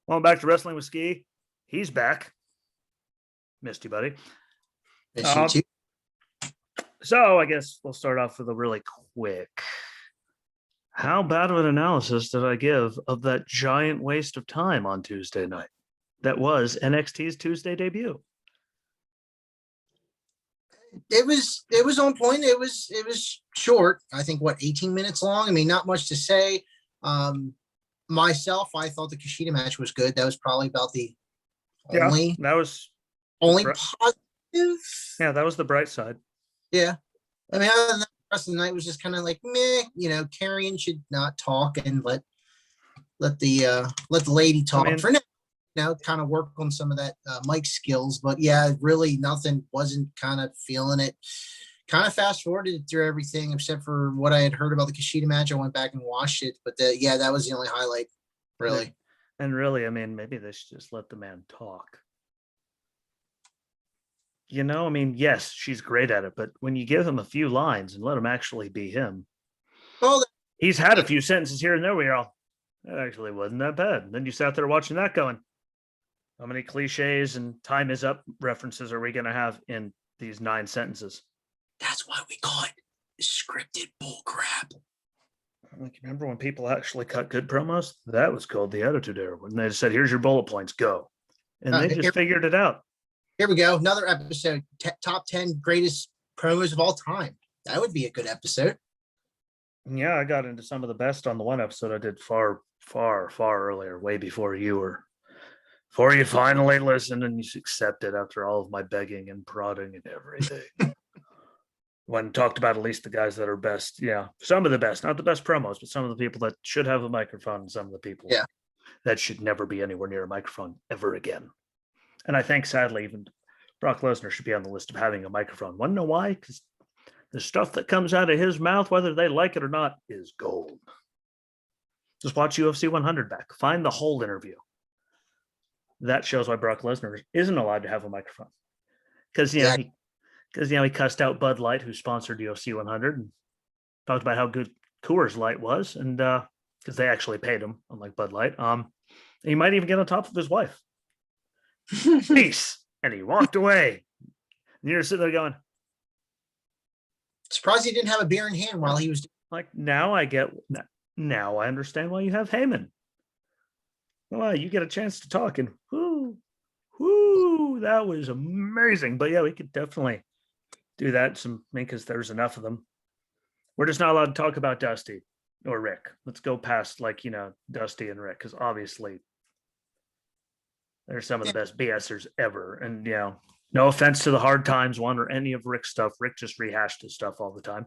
Going back to wrestling with Ski. He's back. Missed you, buddy. Miss you too. So I guess we'll start off with a really quick. How bad of an analysis did I give of that giant waste of time on Tuesday night? That was NXT's Tuesday debut. It was on point. It was short. I think 18 minutes long. I mean, not much to say. Myself, I thought the Kushida match was good. That was probably about the only positive. Yeah, that was the bright side. Yeah. I mean, other than that, the rest of the night was just kind of like meh. Karrion should not talk and let the lady talk for now. Kind of work on some of that mic skills, but yeah, really nothing. Wasn't kind of feeling it. Kind of fast forwarded through everything except for what I had heard about the Kushida match. I went back and watched it, but that was the only highlight, really. And really, I mean, maybe they should just let the man talk. I mean, yes, she's great at it, but when you give him a few lines and let him actually be him, he's had a few sentences here and there where you're all, that actually wasn't that bad. And then you sat there watching that going, how many cliches and time is up references are we going to have in these 9 sentences? That's why we call it scripted bullcrap. Like, remember when people actually cut good promos? That was called the Attitude Era. When they said, here's your bullet points, go. And they just figured it out. Here we go. Another episode, top 10 greatest promos of all time. That would be a good episode. Yeah, I got into some of the best on the one episode I did far, far, far earlier, way before you finally listened and you accepted after all of my begging and prodding and everything. When talked about at least the guys that are best. Yeah, some of the best, not the best promos, but some of the people that should have a microphone and some of the people that should never be anywhere near a microphone ever again. And I think, sadly, even Brock Lesnar should be on the list of having a microphone. Want to know why? Because the stuff that comes out of his mouth, whether they like it or not, is gold. Just watch UFC 100 back. Find the whole interview. That shows why Brock Lesnar isn't allowed to have a microphone. Because, he cussed out Bud Light, who sponsored UFC 100, and talked about how good Coors Light was, and because they actually paid him, unlike Bud Light. He might even get on top of his wife. Peace. And he walked away. And you're sitting there going, surprised he didn't have a beer in hand while he was like, now I understand why you have Heyman. Well, you get a chance to talk and whoo, that was amazing. But yeah, we could definitely do that because there's enough of them. We're just not allowed to talk about Dusty or Rick. Let's go past Dusty and Rick, because obviously they're some of the best BSers ever. And no offense to the Hard Times one or any of Rick's stuff. Rick just rehashed his stuff all the time.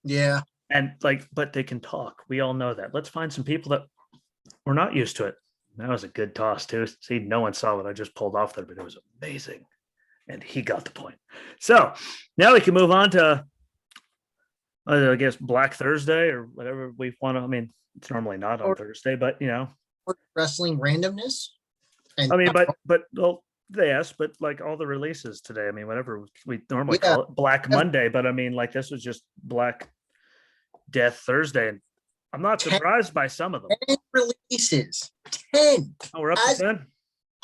Yeah. And but they can talk. We all know that. Let's find some people that we're not used to it. That was a good toss too. See, no one saw what I just pulled off there, but it was amazing. And he got the point. So now we can move on to, I guess, Black Thursday or whatever we want to. I mean, it's normally not on Thursday, but wrestling randomness. And yes, but like all the releases today. I mean, whatever we normally call it Black Monday, but I mean, like this was just Black Death Thursday, and I'm not surprised by some of them. 10 releases. 10. Oh, we're up to 10?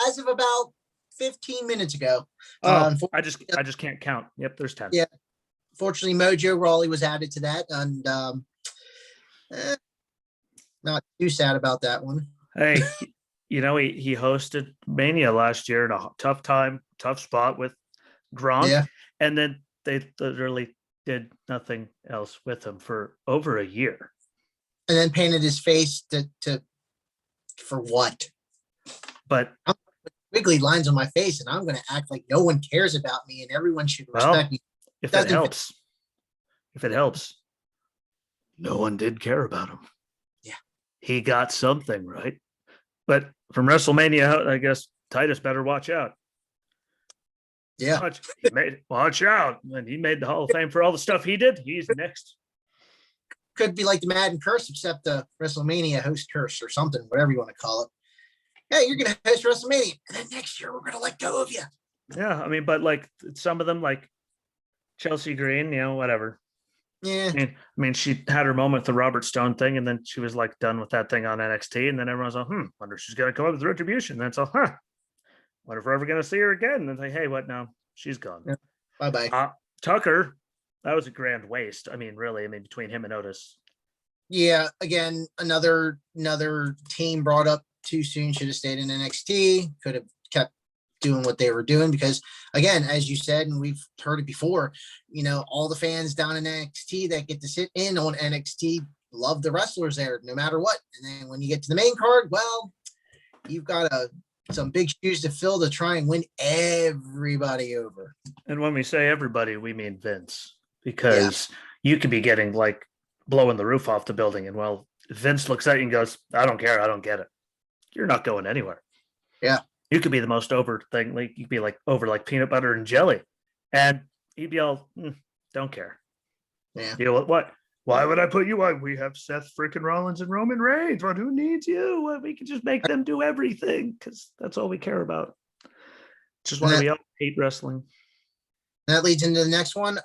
As of about 15 minutes ago. I just can't count. Yep, there's 10. Yeah. Fortunately, Mojo Rawley was added to that, and not too sad about that one. Hey, he hosted Mania last year in a tough spot with Gronk, and then they literally did nothing else with him for over a year. And then painted his face to for what? But I'm wiggly lines on my face, and I'm going to act like no one cares about me, and everyone should respect me. If it helps, no one did care about him. Yeah, he got something right. But from WrestleMania, I guess Titus better watch out. Yeah, watch out. And he made the Hall of Fame for all the stuff he did. He's next. Could be like the Madden curse, except the WrestleMania host curse or something, whatever you want to call it. Yeah, you're going to host WrestleMania, and then next year we're going to let go of you. Yeah, I mean, but like some of them, like Chelsea Green, whatever. Yeah. I mean, she had her moment with the Robert Stone thing, and then she was like done with that thing on NXT, and then everyone's like, wonder if she's gonna come up with Retribution. And then it's all, wonder if we're ever gonna see her again. And then like, hey, what now? She's gone. Yeah. Bye bye. Tucker, that was a grand waste. I mean, really, between him and Otis. Yeah, again, another team brought up too soon. Should have stayed in NXT. Could have kept doing what they were doing because, again, as you said, and we've heard it before, all the fans down in NXT that get to sit in on NXT love the wrestlers there, no matter what. And then when you get to the main card, well, you've got some big shoes to fill to try and win everybody over. And when we say everybody, we mean Vince, because you could be getting like blowing the roof off the building, and well, Vince looks at you and goes, I don't care, I don't get it. You're not going anywhere. Yeah. You could be the most over thing, like you'd be like over like peanut butter and jelly, and he'd be all, don't care. Yeah. You know what? Why would I put you on? We have Seth freaking Rollins and Roman Reigns. What? Who needs you? Well, we can just make them do everything because that's all we care about. Just why we all hate wrestling. That leads into the next one.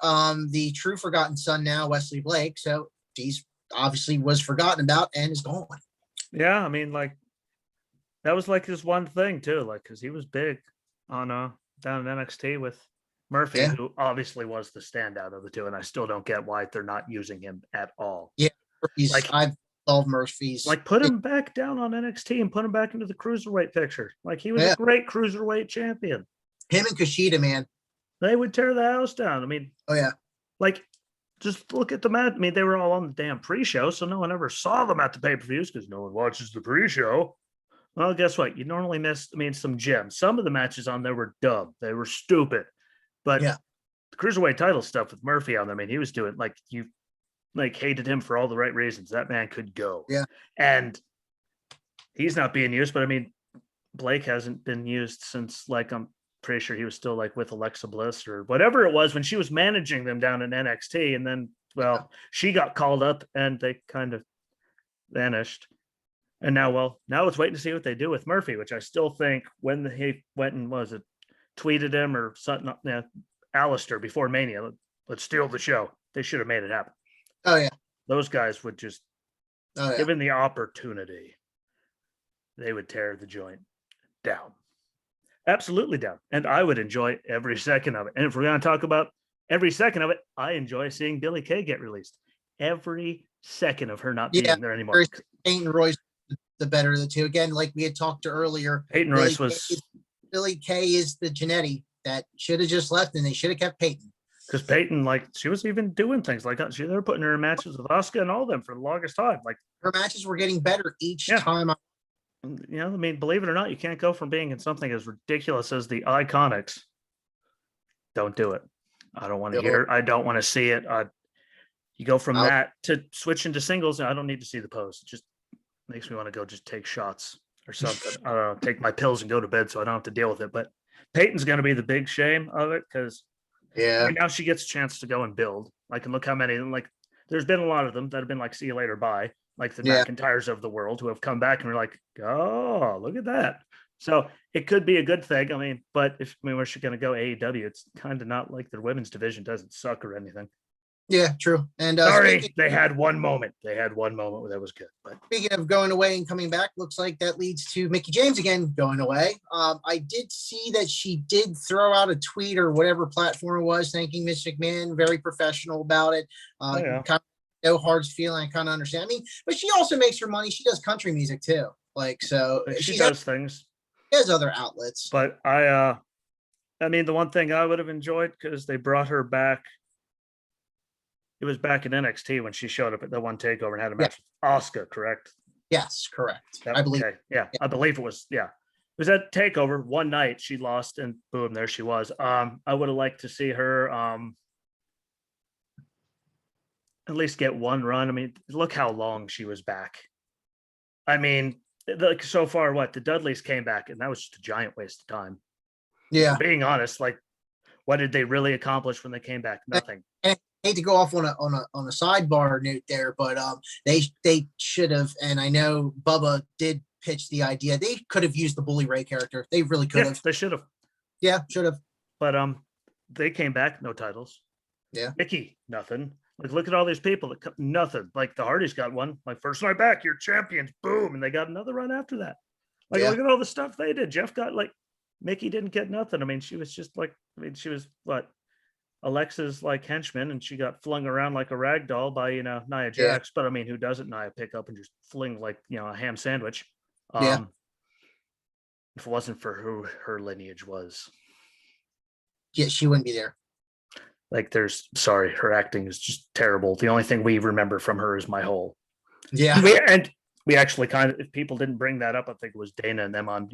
The true forgotten son now, Wesley Blake. So he's obviously was forgotten about and is gone. Yeah, like that was like his one thing too, like because he was big on down in NXT with Murphy, who obviously was the standout of the two, and I still don't get why they're not using him at all. Yeah, I love Murphy's. Like put him back down on NXT and put him back into the cruiserweight picture. Like he was a great cruiserweight champion. Him and Kushida, man, they would tear the house down. Oh yeah, like just look at the match. They were all on the damn pre-show, so no one ever saw them at the pay-per-views because no one watches the pre-show. Well, guess what? You normally missed, some gems. Some of the matches on there were dumb. They were stupid. But the cruiserweight title stuff with Murphy on there, he was doing like you hated him for all the right reasons. That man could go. Yeah. And he's not being used, but Blake hasn't been used since I'm pretty sure he was still like with Alexa Bliss or whatever it was when she was managing them down in NXT. And then, she got called up and they kind of vanished. And now it's waiting to see what they do with Murphy, which I still think when he went and tweeted him or something, Alistair before Mania, let's steal the show. They should have made it happen. Oh yeah. Those guys would just, given the opportunity, they would tear the joint down. Absolutely down. And I would enjoy every second of it. And if we're going to talk about every second of it, I enjoy seeing Billie Kay get released. Every second of her not being there anymore. Peyton Royce, the better of the two. Again, like we had talked to earlier, Peyton Royce was... Billie Kay is the Jannetty that should have just left, and they should have kept Peyton. Because Peyton, she was even doing things like they were putting her in matches with Asuka and all them for the longest time. Like her matches were getting better each time. Believe it or not, you can't go from being in something as ridiculous as the Iconics. Don't do it. I don't want to hear it. I don't want to see it. You go from that to switch into singles, and I don't need to see the pose. It just makes me want to go just take shots or something. I don't know, take my pills and go to bed so I don't have to deal with it. But Peyton's going to be the big shame of it because now she gets a chance to go and build. And look how many, there's been a lot of them that have been see you later, bye. Like the McIntyres of the world who have come back and we're like, oh, look at that. So it could be a good thing. But if we're going to go AEW, it's kind of not like their women's division doesn't suck or anything. Yeah, true. And they had one moment. They had one moment where that was good. But speaking of going away and coming back, looks like that leads to Mickie James again going away. I did see that she did throw out a tweet or whatever platform it was, thanking Miss McMahon, very professional about it. Kind of no hard feeling. I kind of understand. But she also makes her money. She does country music too. So she does things. She has other outlets. But the one thing I would have enjoyed because they brought her back. It was back in NXT when she showed up at the one takeover and had a match with Asuka, correct? Yes, correct. I believe. Okay. Yeah, I believe it was. Yeah, it was that takeover. One night she lost, and boom, there she was. I would have liked to see her at least get one run. Look how long she was back. So far, the Dudleys came back, and that was just a giant waste of time. Yeah, being honest, what did they really accomplish when they came back? Nothing. I hate to go off on a sidebar note there, but they should have, and I know Bubba did pitch the idea. They could have used the Bully Ray character. They really could have. They should have. Yeah, should have. But they came back, no titles. Yeah. Mickie, nothing. Like, look at all these people that nothing. Like the Hardys got one. Like first night back, you're champions. Boom, and they got another run after that. Like, Yeah. look at all the stuff they did. Jeff got like Mickey didn't get nothing. I mean, she was just like, I mean, she was what Alexa's like henchman, and she got flung around like a rag doll by Nia Yeah. Jax. But I mean, who doesn't Nia pick up and just fling like a ham sandwich? Yeah. If it wasn't for who her lineage was, Yeah, she wouldn't be there. like, sorry, her acting is just terrible. The only thing we remember from her is My Hole. Yeah. And we actually kind of, if people didn't bring that up, I think it was Dana and them on,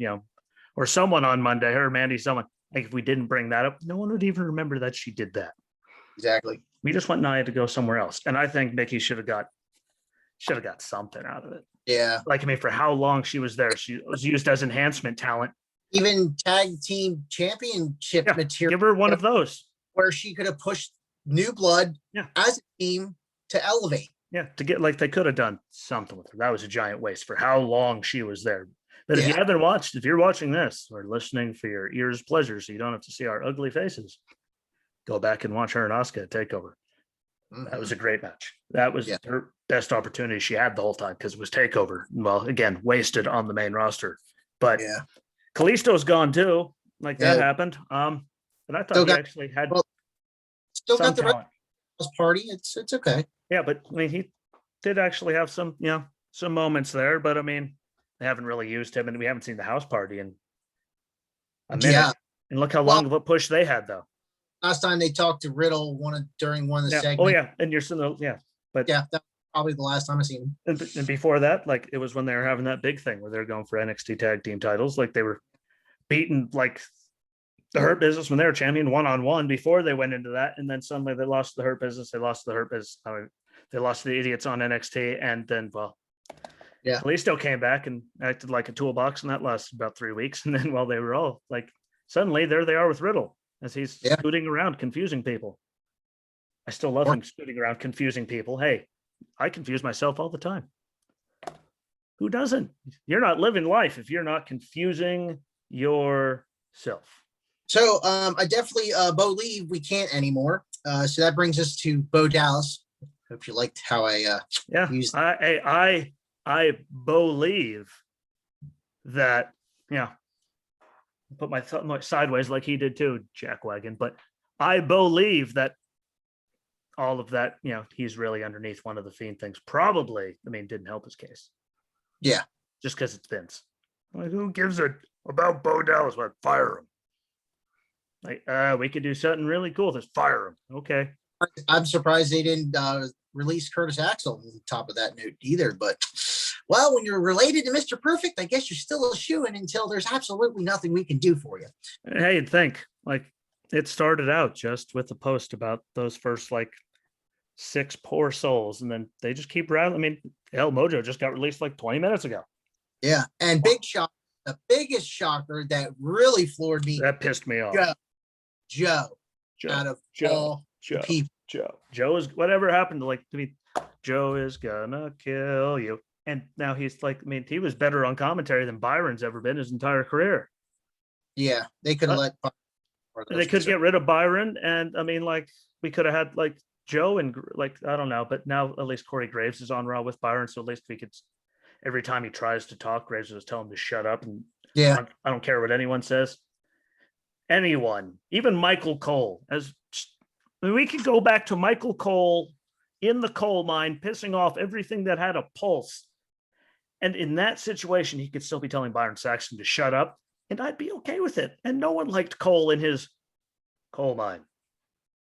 or someone on Monday, her, Mandy, someone. Like, if we didn't bring that up, no one would even remember that she did that. Exactly. We just want Nia to go somewhere else. And I think Mickey should have got something out of it. Yeah. Like, I mean, for how long she was there, she was used as enhancement talent. Even tag team championship material. Give her one of those. Where she could have pushed New Blood as a team to elevate. Yeah, to get, like, they could have done something with her. That was a giant waste for how long she was there. But if you haven't watched, if you're watching this or listening for your ears' pleasure, so you don't have to see our ugly faces, go back and watch her and Asuka at TakeOver. That was a great match. That was her best opportunity she had the whole time, because it was TakeOver. Well, again, wasted on the main roster. But Kalisto's gone too. Like, that happened. But I thought he actually had still some got the talent. Party. It's okay. Yeah, but I mean, he did actually have some moments there. But I mean, they haven't really used him, and we haven't seen the house party in a minute. Yeah. And look how long of a push they had, though. Last time they talked to Riddle during one of the segments. Oh yeah, and you're still but that's probably the last time I seen him. And before that, like, it was when they were having that big thing where they're going for NXT tag team titles. Like, they were beating like the Hurt Business when they were champion 1-on-1 before they went into that, and then suddenly they lost the Hurt Business. They lost the Hurt Business. They lost the Idiots on NXT, and then Kalisto came back and acted like a toolbox, and that lasted about 3 weeks. And then they were all like, suddenly there they are with Riddle as he's scooting around confusing people. I still love him scooting around confusing people. Hey, I confuse myself all the time. Who doesn't? You're not living life if you're not confusing yourself. So I definitely believe we can't anymore. So that brings us to Bo Dallas. Hope you liked how I used. I believe that put my thumb sideways like he did too, Jackwagon. But I believe that all of that, he's really underneath one of the Fiend things. Probably, I mean, didn't help his case. Yeah, just because it's Vince. Like, who gives a about Bo Dallas? What, fire him? Like, we could do something really cool. Just fire him. Okay. I'm surprised they didn't release Curtis Axel on top of that note either. But, well, when you're related to Mr. Perfect, I guess you're still a shoo-in until there's absolutely nothing we can do for you. Hey, you'd think, like, it started out just with a post about those first, like, 6 poor souls, and then they just keep rattling. I mean, El Mojo just got released like 20 minutes ago. Yeah, and big shock, the biggest shocker that really floored me. That pissed me off. Joe. Out of all people. Joe is, whatever happened to, like, to me, Joe is gonna kill you. And now he's like, I mean, he was better on commentary than Byron's ever been his entire career. Yeah, they could have they could get rid of Byron, and I mean, like, we could have had like Joe and, like, I don't know, but now at least Corey Graves is on Raw with Byron, so at least we could, every time he tries to talk, Graves will just tell him to shut up. And I don't care what anyone says. Anyone, even Michael Cole, we could go back to Michael Cole in the coal mine, pissing off everything that had a pulse. And in that situation, he could still be telling Byron Saxton to shut up, and I'd be okay with it. And no one liked Cole in his coal mine.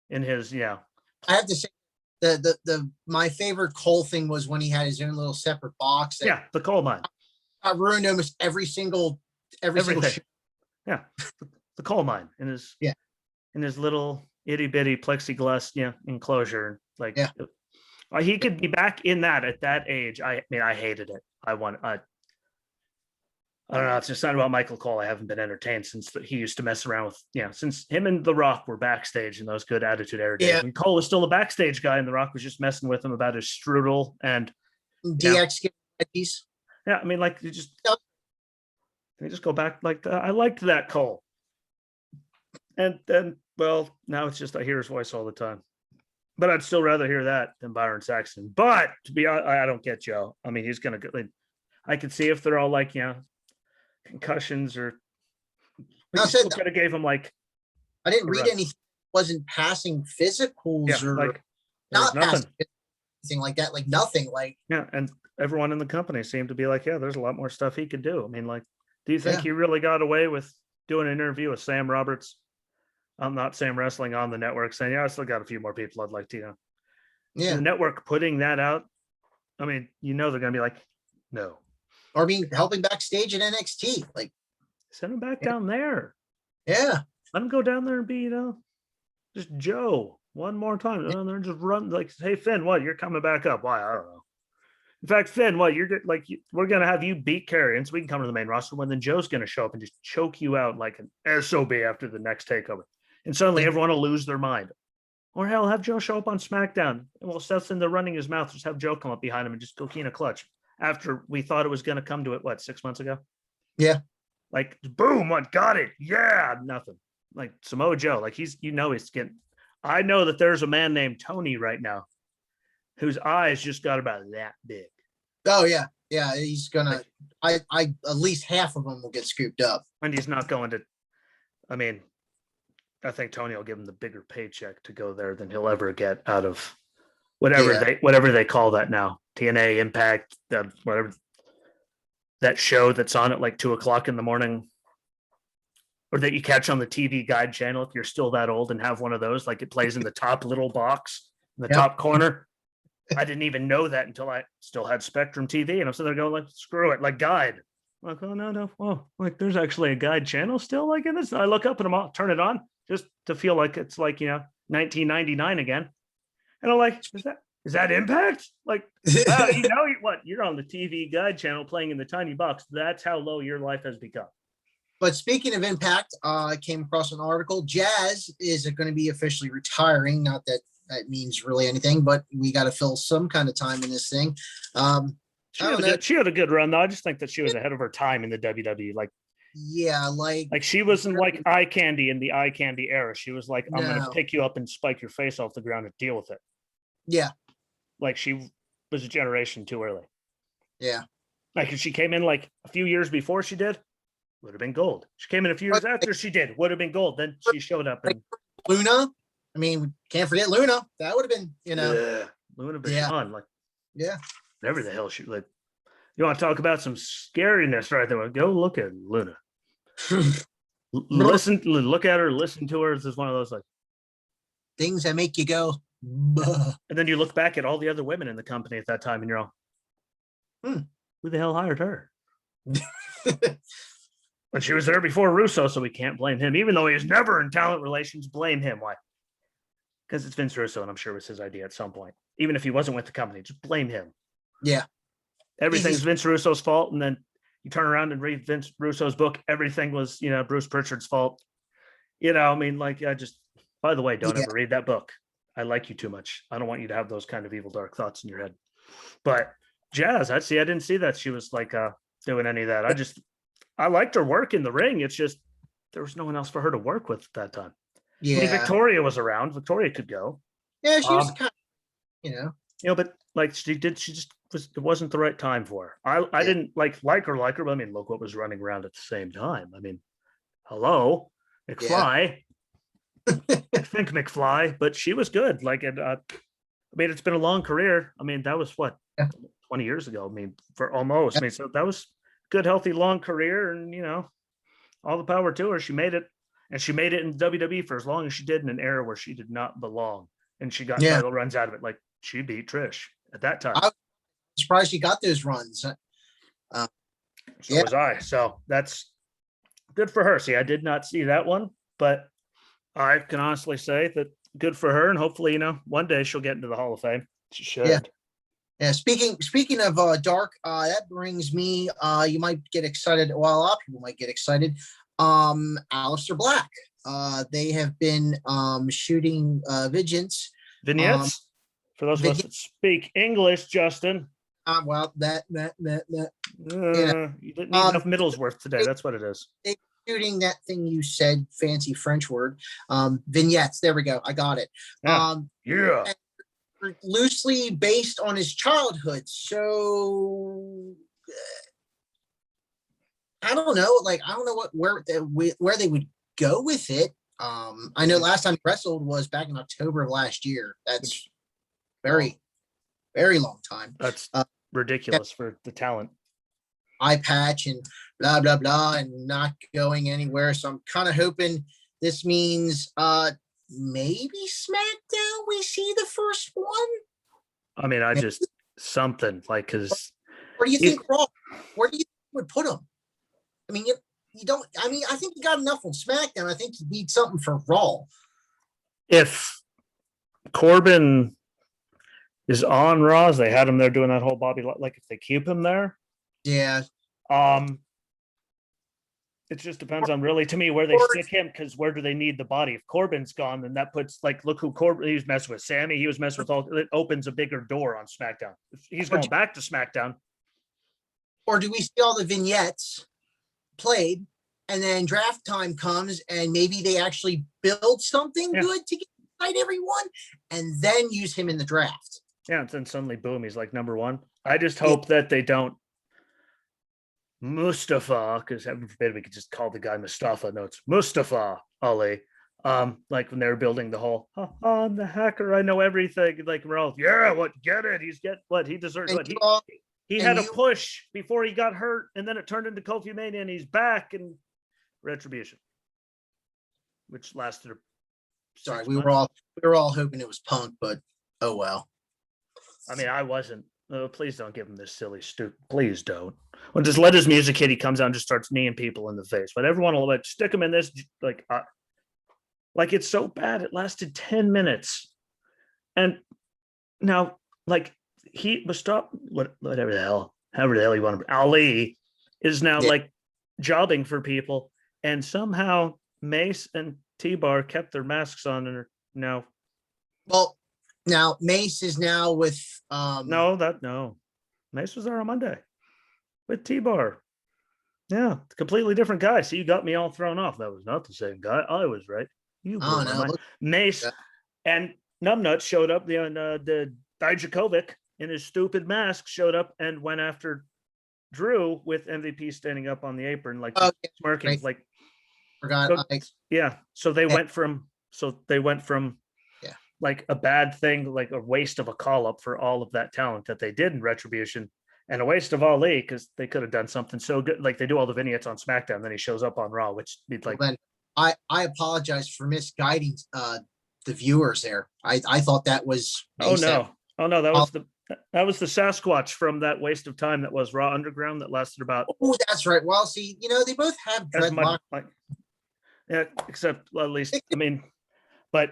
In his, I have to say, the my favorite Cole thing was when he had his own little separate box. The coal mine. I ruined almost every single show. Yeah, the coal mine in his little itty bitty plexiglass enclosure. Like, he could be back in that at that age. I mean, I hated it. I don't know. It's just not about Michael Cole. I haven't been entertained since he used to mess around with, since him and The Rock were backstage in those Good Attitude Era days. Yeah. And Cole was still a backstage guy, and The Rock was just messing with him about his strudel and DX piece. Yeah, I mean, like, you just go back like that. I liked that Cole. And then, well, now it's just I hear his voice all the time. But I'd still rather hear that than Byron Saxton. But to be honest, I don't get Joe. I mean, he's gonna go. Like, I could see if they're all like, concussions or. I But said you could have gave him like, I didn't read Correct. anything. Wasn't passing physicals or like there was not passing nothing. anything like that. Like nothing. Like Yeah, and everyone in the company seemed to be like, yeah, there's a lot more stuff he could do. I mean, like, do you think Yeah. he really got away with doing an interview with Sam Roberts? I'm not Sam Wrestling on the network saying, yeah, I still got a few more people I'd like to, yeah. the network putting that out. I mean, they're gonna be like, no, Or being helping backstage at NXT. Like send him back down there. yeah. Let him go down there and be, just Joe one more time. Down there and just run like, hey Finn, what? You're coming back up? Why? I don't know. In fact, Finn, what? You're like, we're gonna have you beat Karrion so we can come to the main roster. When then Joe's gonna show up and just choke you out like an SOB after the next takeover, and suddenly Yeah. everyone will lose their mind. Or hell, have Joe show up on SmackDown. And while Seth's in there running his mouth, just have Joe come up behind him and just go Kina clutch. After we thought it was going to come to it, what, 6 months ago? Yeah. Like, boom, what, got it. Yeah, nothing. Like Samoa Joe, like he's getting, I know that there's a man named Tony right now whose eyes just got about that big. Oh yeah. Yeah. He's gonna I at least half of them will get scooped up. And he's not going to, I mean, I think Tony will give him the bigger paycheck to go there than he'll ever get out of whatever they call that now. TNA Impact, that whatever that show that's on at like 2:00 in the morning, or that you catch on the TV Guide channel if you're still that old and have one of those, like it plays in the top little box in the Yep. top corner. I didn't even know that until I still had Spectrum TV, and I'm sitting there going like, screw it, like Guide. I'm like, oh no, oh, like there's actually a Guide channel still like in this. I look up and I'll turn it on just to feel like it's like 1999 again, and I'm like, is that Impact? Like, wow, you're on the TV Guide channel playing in the tiny box. That's how low your life has become. But speaking of Impact, I came across an article. Jazz is going to be officially retiring. Not that that means really anything, but we got to fill some kind of time in this thing. She had a good run though. I just think that she was ahead of her time in the WWE. Like she wasn't like eye candy in the eye candy era. She was like, I'm going to pick you up and spike your face off the ground and deal with it. Yeah. Like she was a generation too early. Yeah. Like if she came in like a few years before she did, would have been gold. She came in a few years after she did, would have been gold. Then she showed up and Luna. I mean, can't forget Luna. That would have been, Luna Vachon, like yeah. Whatever the hell she like. You want to talk about some scariness right there? Go look at Luna. Look at her, listen to her. This is one of those like things that make you go. And then you look back at all the other women in the company at that time, and you're all, who the hell hired her? But she was there before Russo, so we can't blame him, even though he was never in talent relations. Blame him. Why? Because it's Vince Russo, and I'm sure it was his idea at some point. Even if he wasn't with the company, just blame him. Yeah. Everything's Vince Russo's fault, and then you turn around and read Vince Russo's book. Everything was, Bruce Pritchard's fault. I mean, like, by the way, don't ever read that book. I like you too much. I don't want you to have those kind of evil, dark thoughts in your head. But Jazz, I didn't see that she was like doing any of that. I liked her work in the ring. It's just there was no one else for her to work with at that time. Yeah. I mean, Victoria was around. Victoria could go. Yeah, she was kind of, but like it wasn't the right time for her. I didn't like her, but I mean, look what was running around at the same time. I mean, hello, McFly. I think McFly, but she was good. Like, I mean, it's been a long career. I mean, that was 20 years ago. I mean, for almost. I mean, so that was good, healthy, long career, and all the power to her. She made it, and she made it in WWE for as long as she did in an era where she did not belong, and she got title runs out of it. Like she beat Trish at that time. I'm surprised she got those runs. So was I. So that's good for her. See, I did not see that one, but I can honestly say that good for her, and hopefully, one day she'll get into the Hall of Fame. She should. Yeah. Speaking of dark, that brings me. You might get excited. Well, a lot of people might get excited. Aleister Black. They have been shooting vignettes for those of us that speak English. Justin. Well, that. You didn't need enough Middlesworth today. That's what it is. Shooting that thing you said, fancy French word. Vignettes. There we go. I got it. Yeah. loosely based on his childhood. So I don't know. Like, I don't know where they would go with it. I know last time he wrestled was back in October of last year. That's very, very long time. That's ridiculous for the talent. Eye patch and blah blah blah, and not going anywhere. So I'm kind of hoping this means maybe SmackDown we see the first one. I mean, something like, because Where do you think Raw? Where do you think would put him? I mean, you don't. I mean, I think you got enough on SmackDown. I think you need something for Raw. If Corbin is on Raw, as they had him there doing that whole Bobby, like if they keep him there, yeah. It just depends on really, to me, where they stick him, because where do they need the body? If Corbin's gone, then that puts, like, look who Corbin, he was messing with Sammy, he was messing with all, it opens a bigger door on SmackDown. If he's going back to SmackDown. Or do we see all the vignettes played and then draft time comes and maybe they actually build something good to get inside everyone and then use him in the draft? Yeah, and then suddenly, boom, he's like number one. I just hope that they don't Mustafa, because heaven forbid we could just call the guy Mustafa. No, it's Mustafa Ali. Like when they were building the whole, I'm the hacker, I know everything. Like we're all, get it? He's what he deserves. What he had a push before he got hurt, and then it turned into Kofi Mania, and he's back in Retribution, which lasted. Sorry, we were all hoping it was Punk, but oh well. I mean, I wasn't. Please don't give him this silly stupid. Please don't. Well, just let his music hit. He comes out and just starts kneeing people in the face. But everyone will stick him in this. Like it's so bad. It lasted 10 minutes, and now like he was stopped. However the hell you want to. Ali is now like jobbing for people, and somehow Mace and T-Bar kept their masks on and are now. Well. Now Mace is now with no. Mace was there on Monday with T-Bar. Yeah, completely different guy. See, you got me all thrown off. That was not the same guy. I was right. Mace and Numbnuts showed up. The Dijakovic in his stupid mask showed up and went after Drew with MVP standing up on the apron, like smirking. Right. Like forgot. So they went from like a bad thing, like a waste of a call up for all of that talent that they did in Retribution, and a waste of Ali because they could have done something so good. Like they do all the vignettes on SmackDown, then he shows up on Raw, which be like. Well, I apologize for misguiding the viewers there. I thought that was. Oh no! That was the Sasquatch from that waste of time that was Raw Underground that lasted about. Oh, that's right. Well, see, they both have dreadlock. Except at least I mean, but.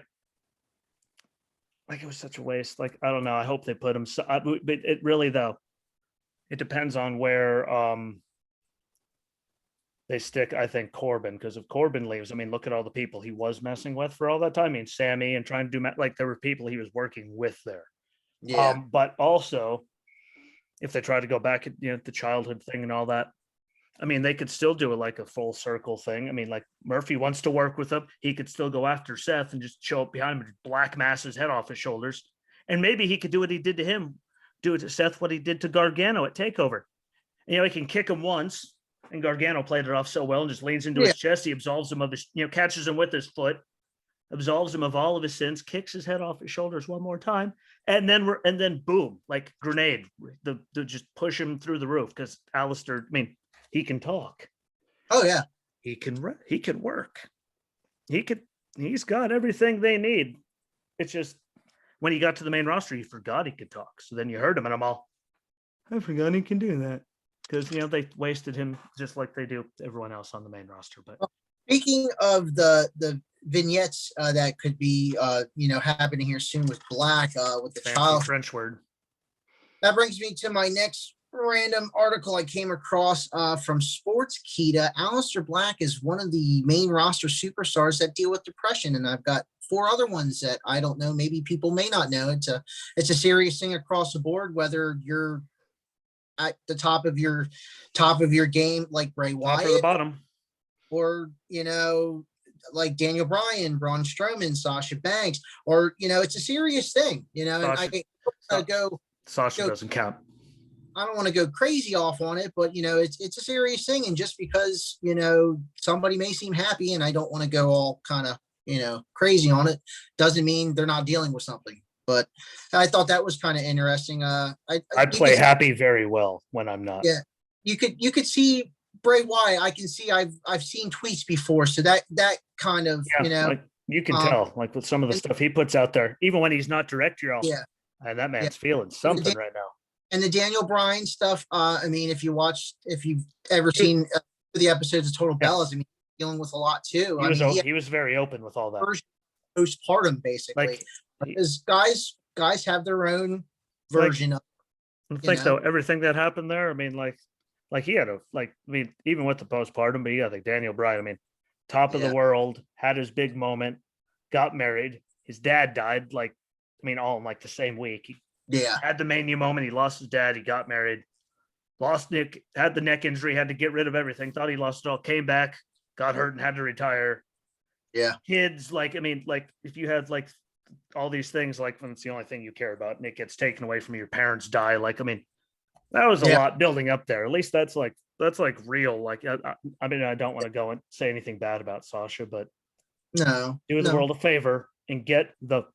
Like it was such a waste. Like, I don't know. I hope they put him. But it really, though, it depends on where they stick, I think, Corbin. Because if Corbin leaves, I mean, look at all the people he was messing with for all that time. I mean, Sammy and trying to do, like, there were people he was working with there. Yeah. But also, if they try to go back, the childhood thing and all that, I mean, they could still do it like a full circle thing. I mean, like Murphy wants to work with him. He could still go after Seth and just show up behind him and black mass his head off his shoulders. And maybe he could do what he did to him, do it to Seth, what he did to Gargano at TakeOver. And, he can kick him once, and Gargano played it off so well and just leans into his chest. He absolves him of his, catches him with his foot, absolves him of all of his sins, kicks his head off his shoulders one more time. And then boom, like grenade, the just push him through the roof. Because Alistair, I mean, he can talk. Oh yeah, he can work. He's got everything they need. It's just when he got to the main roster, he forgot he could talk. So then you heard him, and I'm all, I forgot he can do that because they wasted him just like they do everyone else on the main roster. But speaking of the vignettes that could be happening here soon with Black with the child French word, that brings me to my next random article I came across from Sportskeeda. Aleister Black is one of the main roster superstars that deal with depression, and I've got 4 other ones that I don't know. Maybe people may not know. It's a serious thing across the board, whether you're at the top of your game like Bray Wyatt, or the bottom, or like Daniel Bryan, Braun Strowman, Sasha Banks, or it's a serious thing, and Sasha, I go Sasha go doesn't count. I don't want to go crazy off on it, but it's a serious thing. And just because, somebody may seem happy and I don't want to go all kind of, crazy on it, doesn't mean they're not dealing with something. But I thought that was kind of interesting. I play happy very well when I'm not. Yeah. You could see Bray Wyatt. I can see I've seen tweets before. So that kind of, like you can tell, like with some of the stuff he puts out there, even when he's not direct, you're all, yeah. And that man's feeling something right now. And the Daniel Bryan stuff, I mean, if you've ever seen the episodes of Total Bellas, I mean, dealing with a lot too. He was very open with all that. Postpartum, basically. Like, because guys have their own version of. I think though everything that happened there, I mean, like he had even with the postpartum, but yeah, like Daniel Bryan, I mean, top of the world, had his big moment, got married, his dad died, like, I mean, all in like the same week. Had the mania moment. He lost his dad. He got married, lost Nick, had the neck injury, had to get rid of everything. Thought he lost it all. Came back, got hurt, and had to retire. Yeah. Kids, like, I mean, like if you had like all these things, like when it's the only thing you care about, and it gets taken away from you, your parents die. Like, I mean, that was a lot building up there. At least that's like real. Like, I mean, I don't want to go and say anything bad about Sasha, but do the world a favor and get the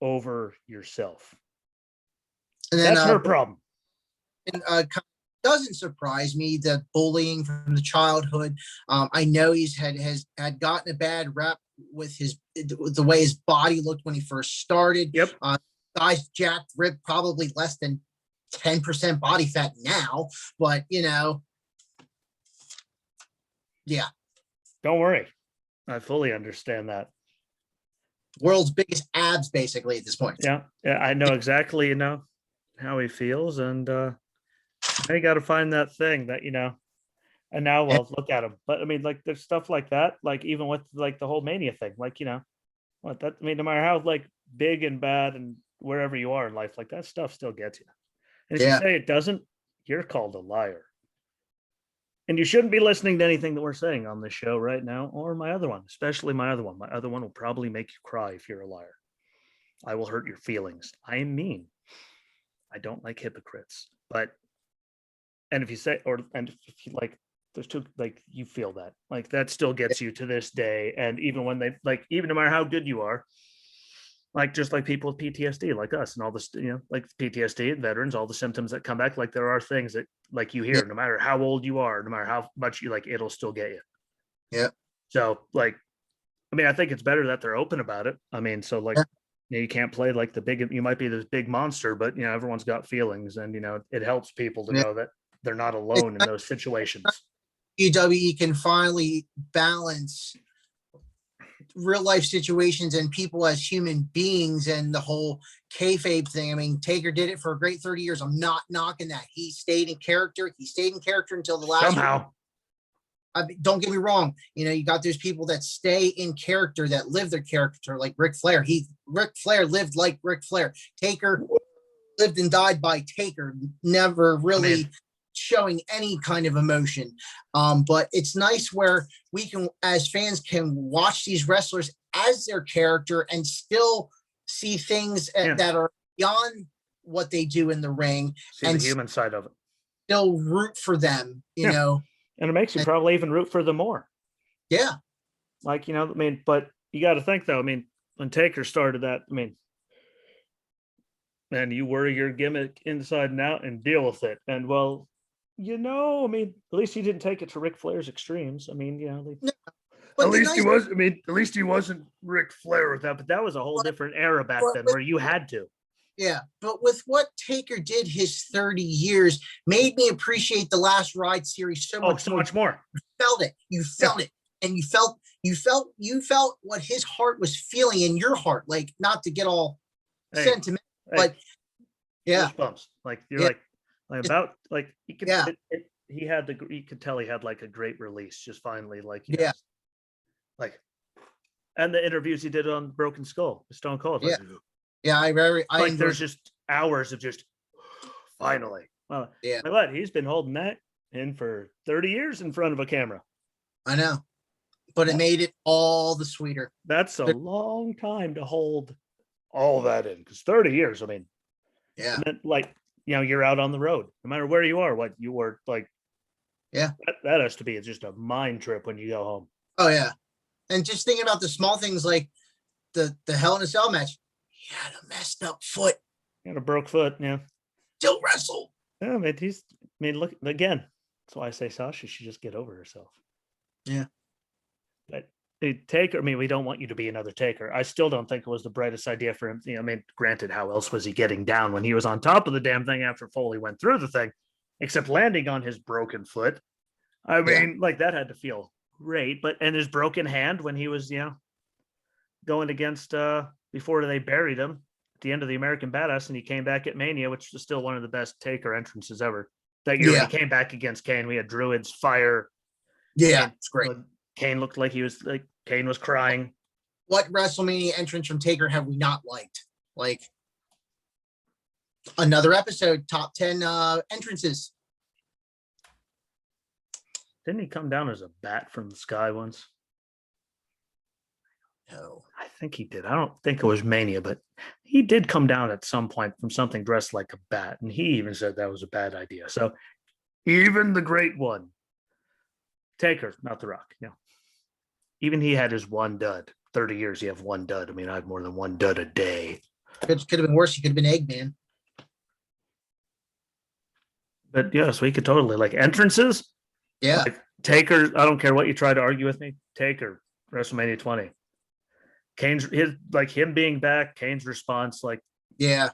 over yourself. And then, that's her problem. And doesn't surprise me, the bullying from the childhood. I know he's had gotten a bad rep with the way his body looked when he first started. Yep. Guys jacked, ripped, probably less than 10% body fat now, but yeah. Don't worry. I fully understand that. World's biggest abs, basically, at this point. Yeah, I know exactly, how he feels, and you got to find that thing that and now look at him. But I mean, like, there's stuff like that, like even with like the whole mania thing, like what that, I mean, no matter how like big and bad and wherever you are in life, like that stuff still gets you. And if you say it doesn't, you're called a liar. And you shouldn't be listening to anything that we're saying on this show right now, or my other one, especially my other one. My other one will probably make you cry if you're a liar. I will hurt your feelings. I am mean. I don't like hypocrites, and if you say, and if you like, there's two, like, you feel that, like, that still gets you to this day. And even when they, like, even no matter how good you are, like, just like people with PTSD, like us, and all this, like PTSD and veterans, all the symptoms that come back, like, there are things that, like, you hear, no matter how old you are, no matter how much you like, it'll still get you. Yeah. So, like, I mean, I think it's better that they're open about it. I mean, so like, you can't play like you might be this big monster, but everyone's got feelings, and it helps people to know that they're not alone in those situations. WWE can finally balance real life situations and people as human beings, and the whole kayfabe thing. I mean, Taker did it for a great 30 years. I'm not knocking that. He stayed in character. He stayed in character until the last. Somehow. Don't get me wrong. You got those people that stay in character, that live their character, like Ric Flair. Ric Flair lived like Ric Flair. Taker lived and died by Taker, never really showing any kind of emotion. But it's nice where we can, as fans, can watch these wrestlers as their character and still see things that are beyond what they do in the ring, see and the human side of it. Still root for them, you know. And it makes you probably even root for them more. Yeah. Like, I mean, but you got to think, though, I mean, when Taker started that, I mean, man, you worry your gimmick inside and out and deal with it. And, well, I mean, at least he didn't take it to Ric Flair's extremes. I mean, at least he was, I mean, at least he wasn't Ric Flair with that, but that was a whole different era back then where you had to. Yeah, but with what Taker did his 30 years made me appreciate the Last Ride series so much more. You felt it. You felt it. And you felt what his heart was feeling in your heart. Like, not to get all sentimental, but goosebumps. Like, you're like about, like, he could, you could tell he had like a great release just finally, like, like, and the interviews he did on Broken Skull, Stone Cold. Like, there's just hours of just finally. Well, what he's been holding that in for 30 years in front of a camera. I know. but it made it all the sweeter. That's a long time to hold all that in, because 30 years, I mean, Yeah. and then, like, you're out on the road, no matter where you are, what you were like. Yeah. That has to be just a mind trip when you go home. Oh yeah. And just thinking about the small things like the Hell in a Cell match. He had a messed up foot. He had a broke foot, yeah. Still wrestle. Yeah, look again. That's why I say Sasha should just get over herself. Yeah. But Taker, I mean, we don't want you to be another Taker. I still don't think it was the brightest idea for him. I mean, granted, how else was he getting down when he was on top of the damn thing after Foley went through the thing, except landing on his broken foot? I mean, like, that had to feel great. And his broken hand when he was, going against before they buried him at the end of the American Badass, and he came back at Mania, which was still one of the best Taker entrances ever. That year when he came back against Kane, we had Druids, Fire. Yeah, it's great. Kane looked like Kane was crying. What WrestleMania entrance from Taker have we not liked? Like, another episode, top 10 entrances. Didn't he come down as a bat from the sky once? No. I think he did. I don't think it was Mania, but he did come down at some point from something dressed like a bat. And he even said that was a bad idea. So even the great one, Taker, not The Rock. Even he had his one dud. 30 years, you have one dud. I mean, I have more than one dud a day. Could have been worse. He could have been Eggman. But yes, we could totally, like, entrances. Yeah. Like, Taker, I don't care what you try to argue with me. Taker, WrestleMania 20. Him being back, Kane's response, like, yeah.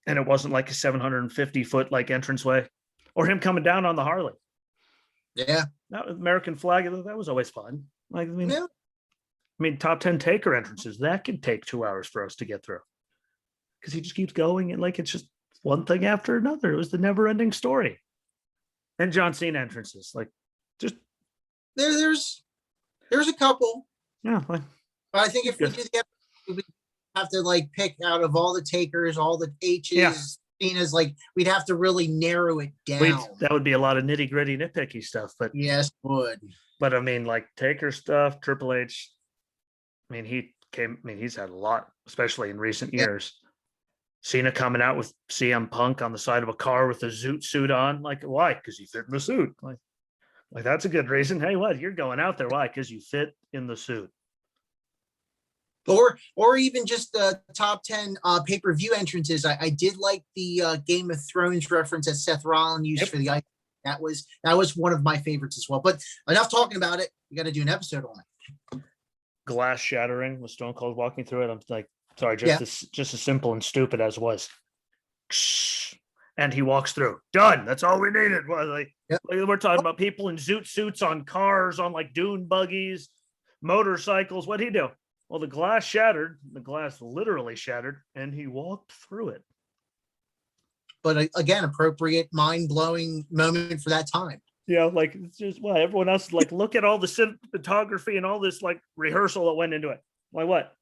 And it wasn't like a 750-foot like entranceway, or him coming down on the Harley. Yeah. That American flag, that was always fun. Like, I mean, top 10 Taker entrances, that could take 2 hours for us to get through. Because he just keeps going, and like, it's just one thing after another. It was the never-ending story. And John Cena entrances, like, just there's a couple. Yeah, like, but I think if we do the episode, we have to like pick out of all the Takers, all the H's, Cena's, like, we'd have to really narrow it down. That would be a lot of nitty-gritty, nitpicky stuff. But yes, would. But I mean, like, Taker stuff, Triple H. I mean, he's had a lot, especially in recent years. Cena coming out with CM Punk on the side of a car with a zoot suit on. Like, why? Because he fit in the suit. Like that's a good reason. Hey, what? You're going out there. Why? Because you fit in the suit. Or even just the top 10 pay-per-view entrances. I did like the Game of Thrones reference that Seth Rollins used for the ice. That was one of my favorites as well. But enough talking about it. We got to do an episode on it. Glass shattering with Stone Cold walking through it. I'm like, sorry, just as simple and stupid as it was. And he walks through. Done. That's all we needed. Like, we're talking about people in zoot suits on cars, on like dune buggies, motorcycles. What'd he do? Well, the glass shattered. The glass literally shattered, and he walked through it. But again, appropriate, mind-blowing moment for that time. Yeah, like, it's just what everyone else, like, look at all the cinematography and all this like rehearsal that went into it. Like, what?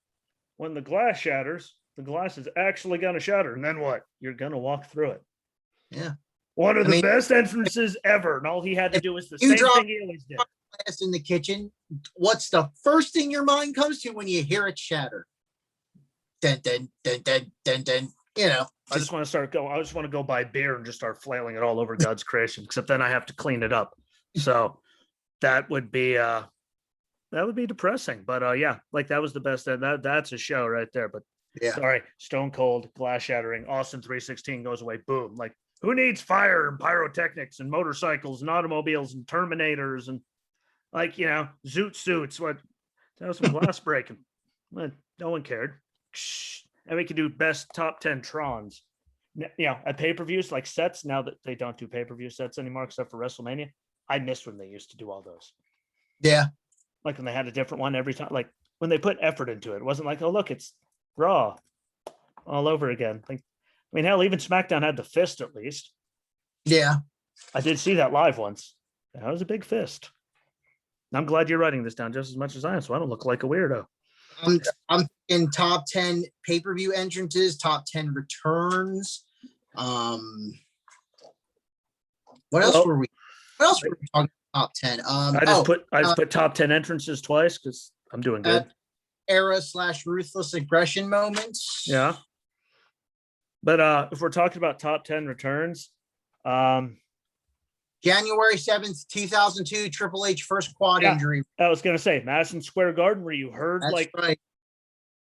When the glass shatters, the glass is actually going to shatter, and then what? You're going to walk through it. Yeah. One of the best entrances ever, and all he had to do was the same thing he always did. Glass in the kitchen. What's the first thing your mind comes to when you hear it shatter? Dun dun dun dun dun dun. I just want to go buy beer and just start flailing it all over God's creation. Except then I have to clean it up. So that would be depressing. But yeah, like, that was the best. That's a show right there. But sorry, Stone Cold, glass shattering, Austin 316 goes away. Boom. Like, who needs fire and pyrotechnics and motorcycles and automobiles and Terminators and, like, zoot suits? What? That was some glass breaking. No one cared. And we could do best top 10 Trons. At pay-per-views, like sets, now that they don't do pay-per-view sets anymore except for WrestleMania. I miss when they used to do all those. Yeah. Like when they had a different one every time. Like when they put effort into it. It wasn't like, oh, look, it's Raw all over again. Like, I mean, hell, even SmackDown had the fist at least. Yeah. I did see that live once. That was a big fist. I'm glad you're writing this down just as much as I am, so I don't look like a weirdo. I'm in top 10 pay-per-view entrances, top 10 returns. What else were we talking top 10. I just put top 10 entrances twice because I'm doing good. Era/ruthless aggression moments. Yeah. But if we're talking about top 10 returns, January 7th, 2002, Triple H first quad Yeah. injury. I was gonna say Madison Square Garden, where you heard That's right.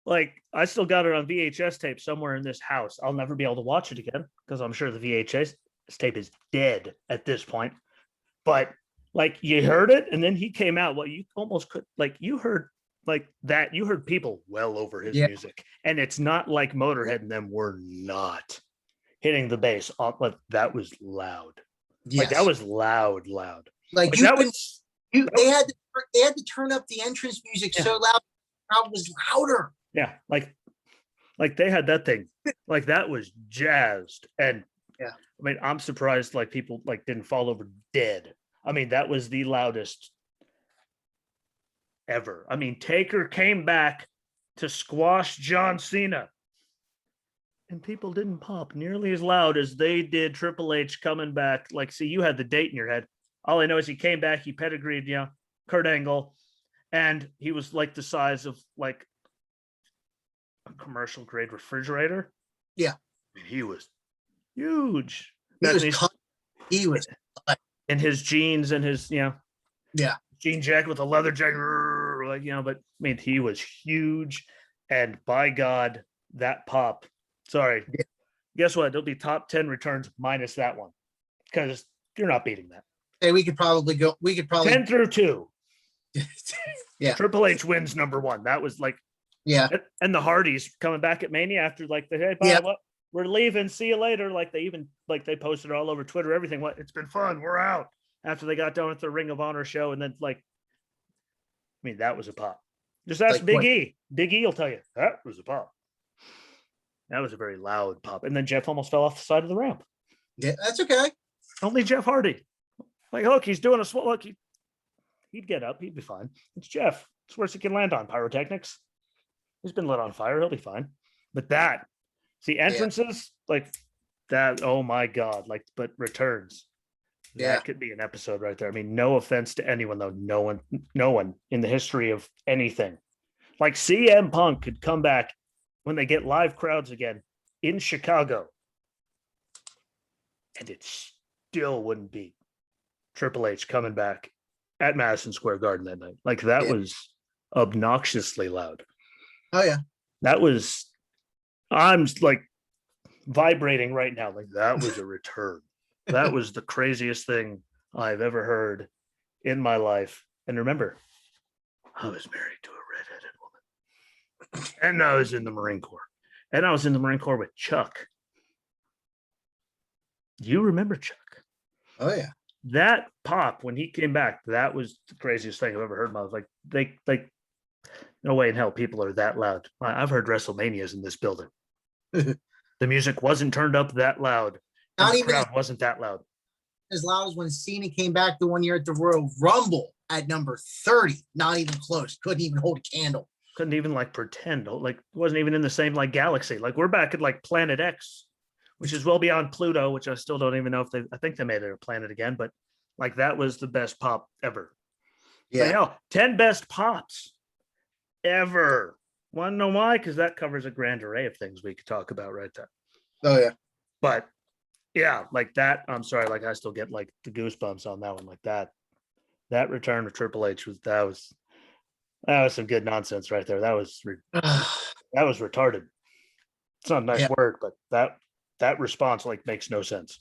like I still got it on VHS tape somewhere in this house. I'll never be able to watch it again because I'm sure the VHS tape is dead at this point. But like you heard it, and then he came out. Well, you almost could you heard like that. You heard people well over his music, and it's not like Motorhead and them were not hitting the bass. But that was loud. Yes. Like that was loud. Like you that couldn't- was they had to turn up the entrance music so loud. The crowd was louder. yeah, like they had that thing. Like that was jazzed. And yeah, I mean, I'm surprised like people like didn't fall over dead. I mean, that was the loudest ever. I mean, Taker came back to squash John Cena. And people didn't pop nearly as loud as they did Triple H coming back. Like, see, you had the date in your head. All I know is he came back, he pedigreed, Kurt Angle, and he was like the size of like a commercial grade refrigerator. Yeah. I mean, he was huge. He was in his jeans and his, jean jacket with a leather jacket, but I mean, he was huge. And by God, that pop. Sorry. Yeah. Guess what? It'll be top 10 returns minus that one because you're not beating that. Hey, we could probably 10 through 2. Yeah. Triple H wins number 1. That was like, and the Hardys coming back at Mania after like we're leaving. See you later. Like they posted all over Twitter, everything. It's been fun. We're out after they got done with the Ring of Honor show. And then that was a pop. Just ask Big E. Big E will tell you that was a pop. That was a very loud pop. And then Jeff almost fell off the side of the ramp. Yeah, that's okay. Only Jeff Hardy. Like, look, he's doing a look. He'd get up. He'd be fine. It's Jeff. It's the worst he can land on. Pyrotechnics. He's been lit on fire. He'll be fine. But entrances like that. Oh my God. But returns. That could be an episode right there. I mean, no offense to anyone though. No one in the history of anything. Like CM Punk could come back when they get live crowds again in Chicago, and it still wouldn't beat Triple H coming back at Madison Square Garden that night. Like that was obnoxiously loud. Oh yeah. I'm like vibrating right now. Like that was a return. That was the craziest thing I've ever heard in my life. And remember, I was married to a redheaded woman. And I was in the Marine Corps. And I was in the Marine Corps with Chuck. You remember Chuck? Oh yeah. That pop when he came back, that was the craziest thing I've ever heard. I was like, no way in hell people are that loud. I've heard WrestleManias in this building. The music wasn't turned up that loud. Not the even crowd wasn't that loud. As loud as when Cena came back the one year at the Royal Rumble at number 30. Not even close. Couldn't even hold a candle. Couldn't even like pretend. Like wasn't even in the same like galaxy. Like we're back at like Planet X, which is well beyond Pluto, which I still don't even know if I think they made their planet again, but like that was the best pop ever. Yeah. 10 best pops ever. Want to know why? Because that covers a grand array of things we could talk about right there. Oh yeah. But yeah, like that. I'm sorry, like I still get like the goosebumps on that one. Like that return of Triple H was some good nonsense right there. That was retarded. It's not a nice word, but that response like makes no sense.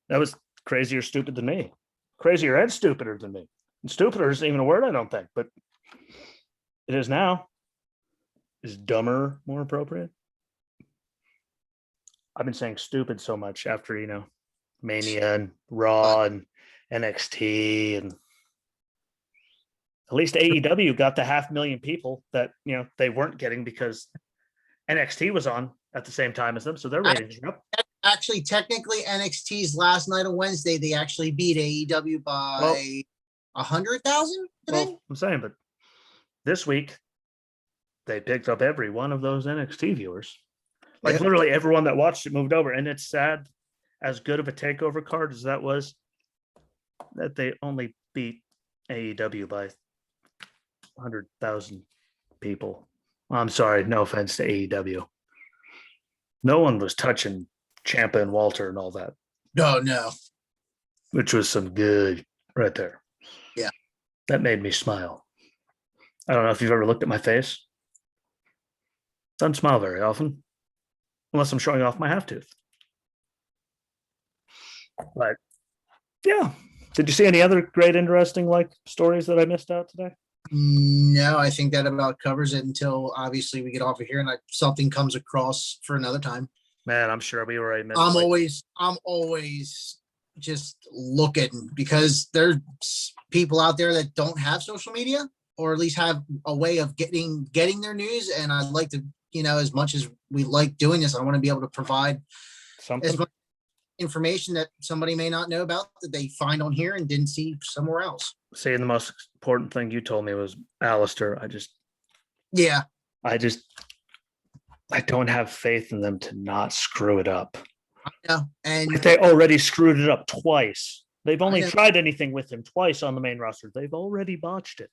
That was crazier, stupid than me. Crazier and stupider than me. And stupider isn't even a word, I don't think, but it is now. Is dumber more appropriate? I've been saying stupid so much after, Mania and Raw and NXT, and at least AEW got the 500,000 people that, they weren't getting because NXT was on at the same time as them. So their ratings are up. Actually, technically NXT's last night on Wednesday, they actually beat AEW by 100,000. Well, I'm saying, but this week they picked up every one of those NXT viewers. Like literally everyone that watched it moved over. And it's sad, as good of a takeover card as that was, that they only beat AEW by 100,000 people. I'm sorry, no offense to AEW. No one was touching Ciampa and Walter and all that, No. which was some good right there. Yeah. That made me smile. I don't know if you've ever looked at my face. Don't smile very often, unless I'm showing off my half tooth. But yeah. Did you see any other great, interesting like stories that I missed out today? No, I think that about covers it until obviously we get off of here and something comes across for another time. Man, I'm sure we were right. I'm always just looking because there's people out there that don't have social media or at least have a way of getting their news. And I'd like to, as much as we like doing this, I want to be able to provide something. As much information that somebody may not know about that they find on here and didn't see somewhere else. See, the most important thing you told me was Alistair. I don't have faith in them to not screw it up. Yeah, and like they already screwed it up twice. They've only tried anything with him twice on the main roster. They've already botched it.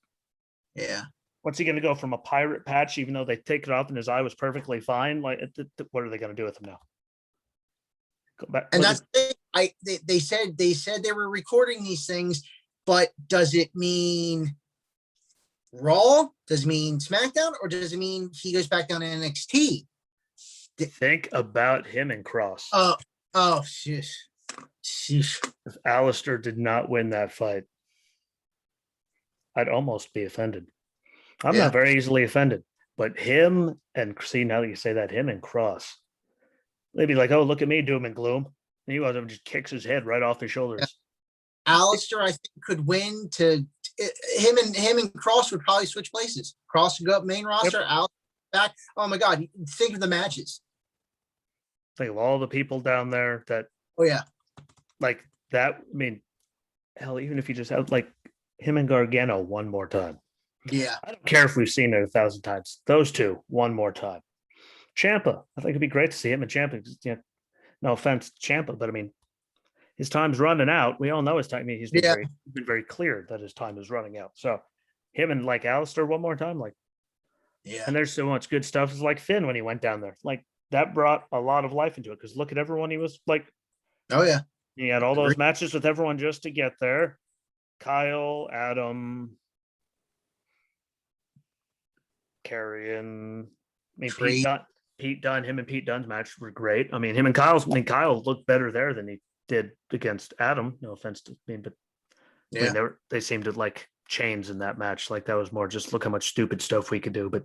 Yeah. What's he going to go from a pirate patch, even though they take it off and his eye was perfectly fine? Like, what are they going to do with him now? Go back. And that's they said they were recording these things, but does it mean Raw? Does it mean SmackDown? Or does it mean he goes back down to NXT? Think about him and Cross. Sheesh. If Alistair did not win that fight, I'd almost be offended. I'm not very easily offended, but him and see, now that you say that, him and Cross, they'd be like, "Oh, look at me, doom and gloom." And he was just kicks his head right off his shoulders. Yeah. Alistair, I think, could win. Him and Cross would probably switch places. Cross would go up main roster, Alistair back. Oh my God! Think of the matches. Think of all the people down there that. Oh yeah. Like that. I mean, hell, even if you just have like him and Gargano one more time. Yeah. I don't care if we've seen it 1,000 times. Those two, one more time. Ciampa, I think it'd be great to see him and Ciampa. No offense, Ciampa, but I mean, his time's running out. We all know his time. I mean, he's been very clear that his time is running out. So him and like Alistair one more time, like, yeah. And there's so much good stuff. It's like Finn when he went down there. Like that brought a lot of life into it because look at everyone he was like. Oh yeah. He had all those matches with everyone just to get there. Kyle, Adam, Karrion. I mean, Pete Dunne, him and Pete Dunne's match were great. I mean, Kyle looked better there than he did against Adam. No offense to me, but I mean, they seemed to like chains in that match. Like that was more just look how much stupid stuff we could do. But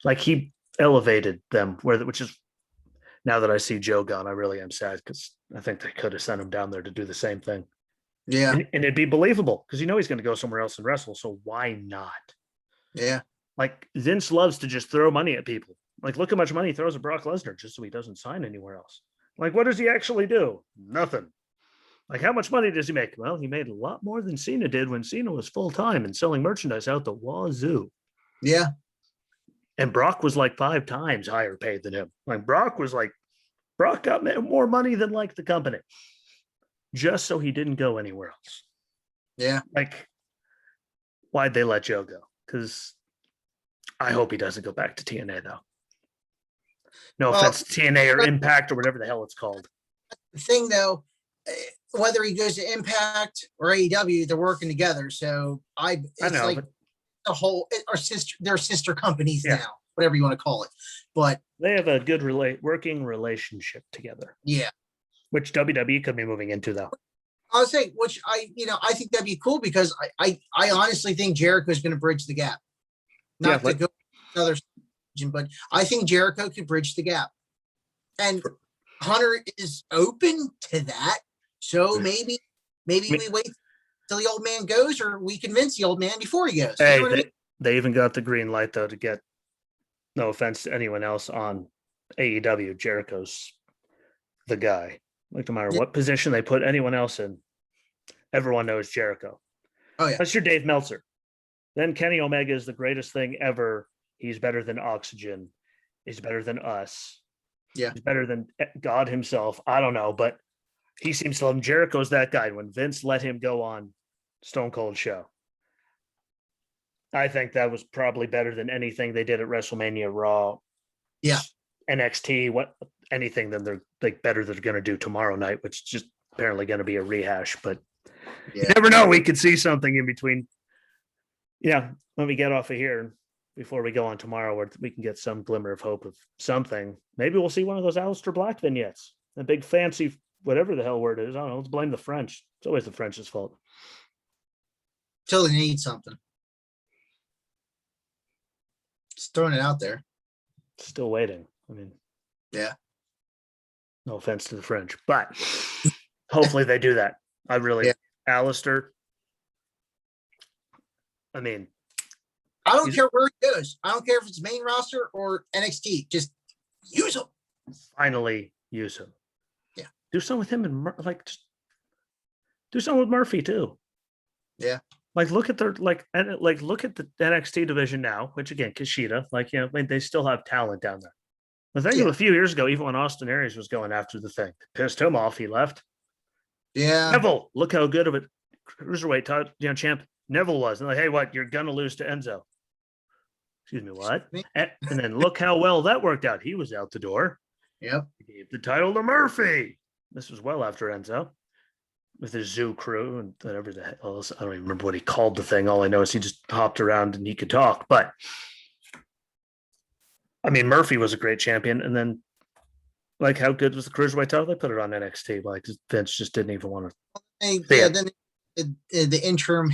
like he elevated them, which is now that I see Joe gone, I really am sad because I think they could have sent him down there to do the same thing. Yeah, and it'd be believable because he's going to go somewhere else and wrestle. So why not? Yeah. Like Vince loves to just throw money at people. Like, look how much money he throws at Brock Lesnar just so he doesn't sign anywhere else. Like, what does he actually do? Nothing. Like, how much money does he make? Well, he made a lot more than Cena did when Cena was full-time and selling merchandise out the wazoo. Yeah. And Brock was like 5 times higher paid than him. Like, Brock got more money than like the company just so he didn't go anywhere else. Yeah. Like, why'd they let Joe go? Because I hope he doesn't go back to TNA, though. No offense to TNA or Impact or whatever the hell it's called. The thing, though, whether he goes to Impact or AEW, they're working together. So I know, like the whole they're sister companies now, whatever you want to call it. But they have a good working relationship together. Yeah. Which WWE could be moving into, though. I was saying, which I think that'd be cool because I honestly think Jericho is going to bridge the gap. Not to go another, but I think Jericho could bridge the gap, and Hunter is open to that. So maybe we wait till the old man goes, or we convince the old man before he goes. Hey, they even got the green light though to get. No offense to anyone else on AEW, Jericho's the guy. Like no matter what position they put anyone else in, everyone knows Jericho. Oh yeah, that's your Dave Meltzer. Then Kenny Omega is the greatest thing ever. He's better than Oxygen. He's better than us. Yeah. He's better than God himself. I don't know, but He seems to love him. Jericho's that guy. When Vince let him go on Stone Cold show, I think that was probably better than anything they did at WrestleMania Raw. Yeah. NXT, anything that they're like better they're going to do tomorrow night, which is just apparently going to be a rehash. But you never know. We could see something in between. Yeah, when we get off of here before we go on tomorrow, where we can get some glimmer of hope of something. Maybe we'll see one of those Aleister Black vignettes. A big fancy whatever the hell word it is. I don't know. Let's blame the French. It's always the French's fault. Till they need something. Just throwing it out there. Still waiting. I mean, yeah. No offense to the French, but hopefully they do that. I really, Aleister. I mean, I don't care where he goes. I don't care if it's main roster or NXT. Just use him. Finally, use him. Yeah. Do something with him and do something with Murphy too. Yeah. Like look at look at the NXT division now, which again, Kushida, they still have talent down there. I think a few years ago, even when Austin Aries was going after the thing, pissed him off. He left. Yeah. Neville, look how good of a cruiserweight champ Neville was. And like, hey, what? You're gonna lose to Enzo. Excuse me, what? And then look how well that worked out. He was out the door. Yep. He gave the title to Murphy. This was well after Enzo. With his zoo crew and whatever the hell else. I don't even remember what he called the thing. All I know is he just hopped around and he could talk. But I mean, Murphy was a great champion. And then, like, how good was the cruiserweight title? They put it on NXT. Like, Vince just didn't even want to. Then the interim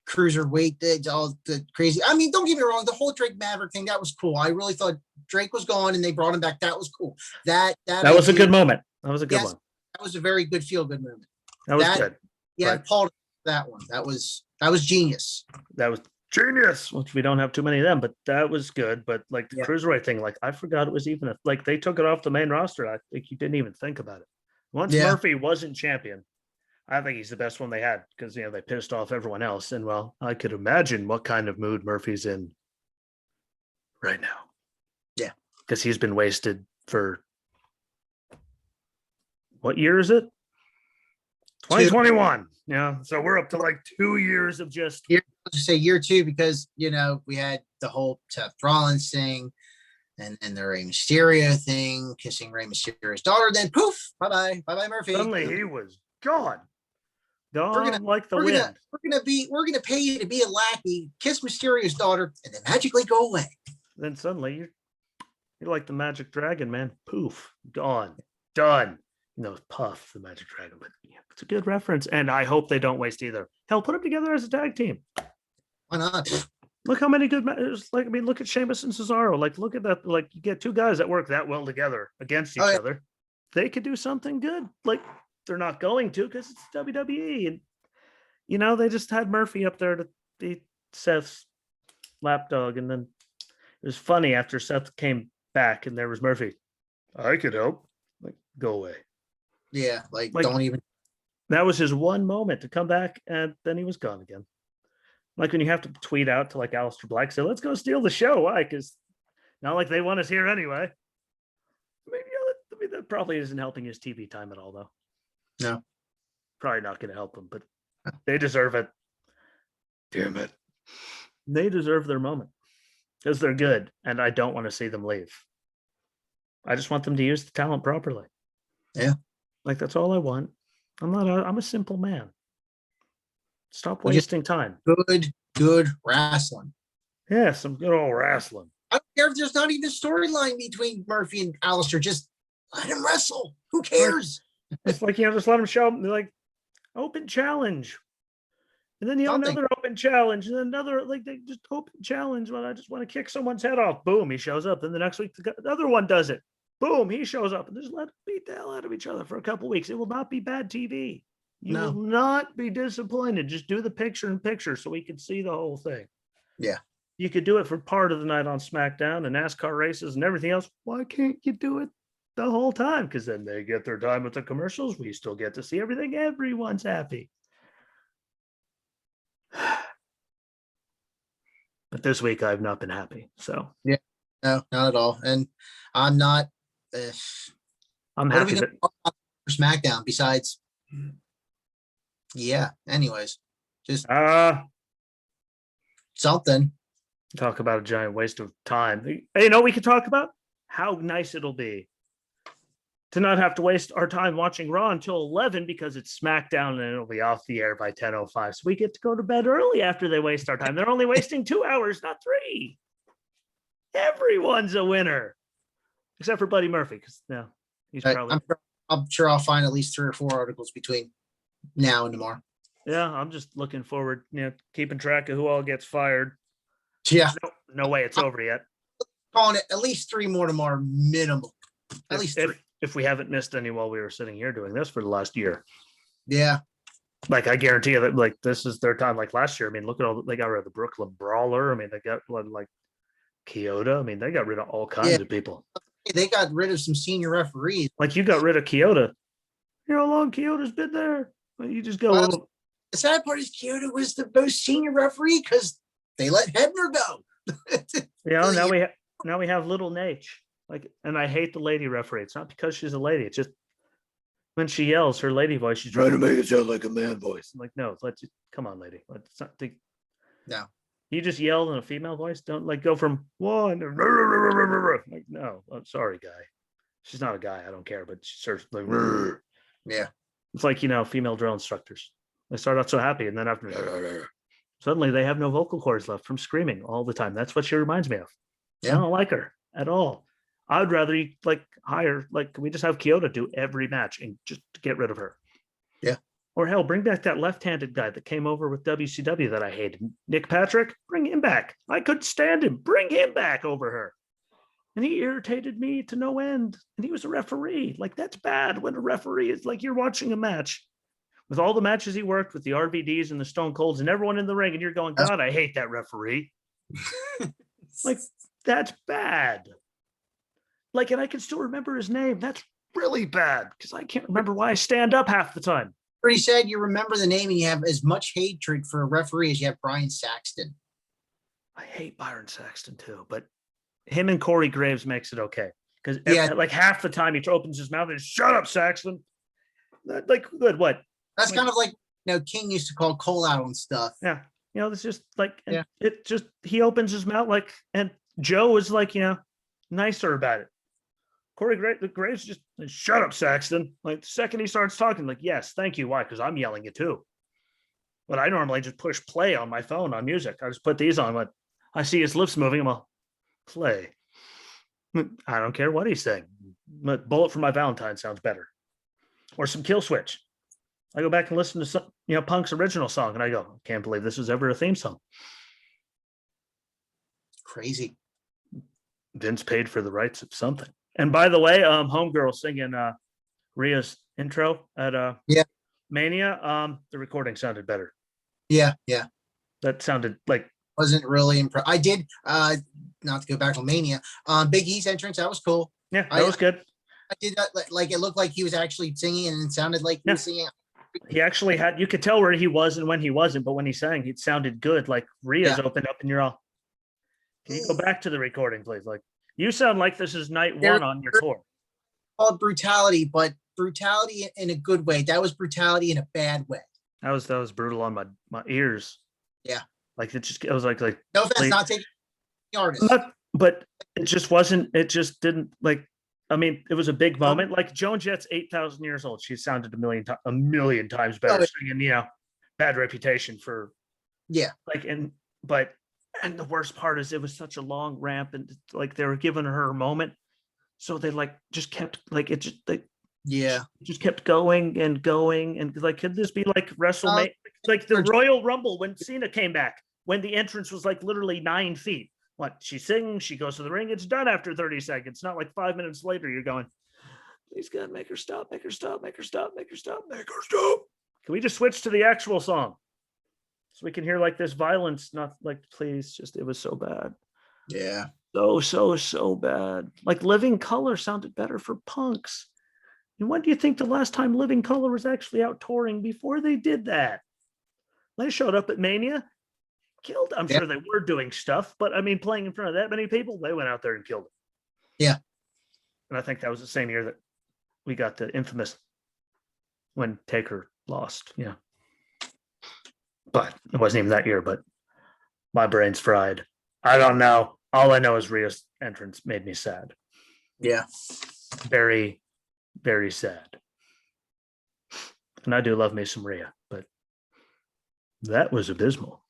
cruiserweight, all the crazy. I mean, don't get me wrong. The whole Drake Maverick thing, that was cool. I really thought Drake was gone and they brought him back. That was cool. That was a good moment. That was a good one. That was a very good feel-good moment. That was good. Yeah, right. Paul, that one. That was genius. That was genius. Which we don't have too many of them, but that was good. But like the cruiserweight thing, like I forgot it was even like they took it off the main roster. I think you didn't even think about it. Once Murphy wasn't champion, I think he's the best one they had because they pissed off everyone else. And well, I could imagine what kind of mood Murphy's in right now. Yeah, because he's been wasted for. What year is it? 2021. Yeah. So we're up to like 2 years of just. Let's just say year 2 because, we had the whole Seth Rollins thing and the Rey Mysterio thing, kissing Rey Mysterio's daughter. Then poof, bye-bye Murphy. Suddenly he was gone. Like the wind. We're gonna pay you to be a lackey, kiss Mysterio's daughter, and then magically go away. Then suddenly you're like the Magic Dragon, man. Poof, gone, done. Puff, the Magic Dragon, but it's a good reference, and I hope they don't waste either. Hell, put them together as a tag team. Why not? Look how many good matches. Like, I mean, look at Sheamus and Cesaro. Like, look at that. Like, you get 2 guys that work that well together against each other. They could do something good. Like, they're not going to because it's WWE, and they just had Murphy up there to be Seth's lapdog, and then it was funny after Seth came back and there was Murphy. I could help. Like, go away. Yeah, like don't even. That was his one moment to come back, and then he was gone again. Like when you have to tweet out to like Aleister Black, say, "Let's go steal the show." Why? Because not like they want us here anyway. Maybe that probably isn't helping his TV time at all, though. No, probably not going to help them, but they deserve it. Damn it, they deserve their moment because they're good, and I don't want to see them leave. I just want them to use the talent properly. Yeah. Like, that's all I want. I'm a simple man. Stop wasting time. Good wrestling. Yeah, some good old wrestling. I don't care if there's not even a storyline between Murphy and Aleister. Just let him wrestle. Who cares? It's like, just let him show up. Like, open challenge. And then another open challenge. And then another, they just open challenge. Well, I just want to kick someone's head off. Boom, he shows up. Then the next week, the other one does it. Boom, he shows up and just let them beat the hell out of each other for a couple of weeks. It will not be bad TV. You will not be disappointed. Just do the picture-in-picture so we can see the whole thing. Yeah. You could do it for part of the night on SmackDown and NASCAR races and everything else. Why can't you do it the whole time? Because then they get their time with the commercials. We still get to see everything. Everyone's happy. But this week I've not been happy. So yeah, no, not at all. And I'm not. I'm happy that SmackDown besides? Yeah. Anyways, just something. Talk about a giant waste of time. Hey, you know, we could talk about how nice it'll be to not have to waste our time watching Raw until 11 because it's SmackDown and it'll be off the air by 10:05. So we get to go to bed early after they waste our time. They're only wasting 2 hours, not 3. Everyone's a winner, except for Buddy Murphy, because no, he's probably. I'm sure I'll find at least 3 or 4 articles between now and tomorrow. Yeah, I'm just looking forward, keeping track of who all gets fired. Yeah. No way it's over yet. Calling it at least 3 more tomorrow, minimum. At least 3. If we haven't missed any while we were sitting here doing this for the last year. Yeah. Like, I guarantee you that, like, this is their time. Like last year, I mean, look at all they got rid of the Brooklyn Brawler. I mean, they got like Kyoto. I mean, they got rid of all kinds of people. They got rid of some senior referees. Like, you got rid of Kyoto. You know how long Kyoto's been there? Well, you just go. Well, the sad part is Kyoto was the most senior referee because they let Hebner go. Now we have little Nate. Like, and I hate the lady referee. It's not because she's a lady. It's just when she yells her lady voice, she's trying to make it sound like a man voice. I'm like, no, come on, lady. Let's not think. No. You just yell in a female voice. Don't like go from one. Like, no, I'm sorry, guy. She's not a guy. I don't care, but she starts like, yeah. It's like, female drill instructors. They start out so happy, and then after suddenly they have no vocal cords left from screaming all the time. That's what she reminds me of. Yeah. I don't like her at all. I'd rather can we just have Kyoto do every match and just get rid of her? Yeah. Or hell, bring back that left-handed guy that came over with WCW that I hated. Nick Patrick, bring him back. I couldn't stand him. Bring him back over her. And he irritated me to no end. And he was a referee. Like, that's bad when a referee is like, you're watching a match with all the matches he worked with the RVDs and the Stone Colds and everyone in the ring. And you're going, God, I hate that referee. Like, that's bad. Like, and I can still remember his name. That's really bad because I can't remember why I stand up half the time. Pretty sad you remember the name and you have as much hatred for a referee as you have Brian Saxton. I hate Byron Saxton too, but him and Corey Graves makes it okay. Because like half the time he opens his mouth and shut up, Saxton. Like, good, what? That's kind of like, King used to call Cole out on stuff. Yeah. It's just like, it just, he opens his mouth like, and Joe is like, nicer about it. Corey Graves just shut up, Saxton. Like, the second he starts talking, like, yes, thank you. Why? Because I'm yelling it too. But I normally just push play on my phone on music. I just put these on. But I see his lips moving. I'm all, play. I don't care what he's saying. But Bullet for My Valentine sounds better. Or some Kill Switch. I go back and listen to some, Punk's original song, and I go, I can't believe this was ever a theme song. Crazy. Vince paid for the rights of something. And by the way, Homegirl singing Rhea's intro at Mania, the recording sounded better. Yeah. That sounded like wasn't really impressed. I did not to go back to Mania. Big E's entrance, that was cool. Yeah, that was good. I did that, like it looked like he was actually singing and it sounded like he was singing. He actually you could tell where he was and when he wasn't, but when he sang, it sounded good. Like Rhea's opened up and you're all, can you go back to the recording, please? Like, you sound like this is night one on your tour. Called brutality, but brutality in a good way. That was brutality in a bad way. That was brutal on my ears. Yeah. Like, it was like no offense, not taking the artist. But it just wasn't, it just didn't it was a big moment. Like, Joan Jett's 8,000 years old. She sounded a million times better singing, Bad Reputation for and the worst part is it was such a long ramp and like they were giving her a moment. So they just kept just kept going and going. And like, could this be like WrestleMania? Like the Royal Rumble when Cena came back, when the entrance was like literally 9 feet. What, she sings, she goes to the ring, it's done after 30 seconds. Not like 5 minutes later, you're going, please God, make her stop, make her stop, make her stop, make her stop, make her stop. Can we just switch to the actual song? So we can hear like this violence, not like, please, just, it was so bad. Yeah. So bad. Like Living Color sounded better for Punks. And when do you think the last time Living Color was actually out touring before they did that? They showed up at Mania, killed. I'm sure they were doing stuff, but I mean, playing in front of that many people, they went out there and killed it. Yeah. And I think that was the same year that we got the infamous when Taker lost. Yeah. But it wasn't even that year, but my brain's fried. I don't know. All I know is Rhea's entrance made me sad. Yeah. Very, very sad. And I do love me some Rhea, but that was abysmal.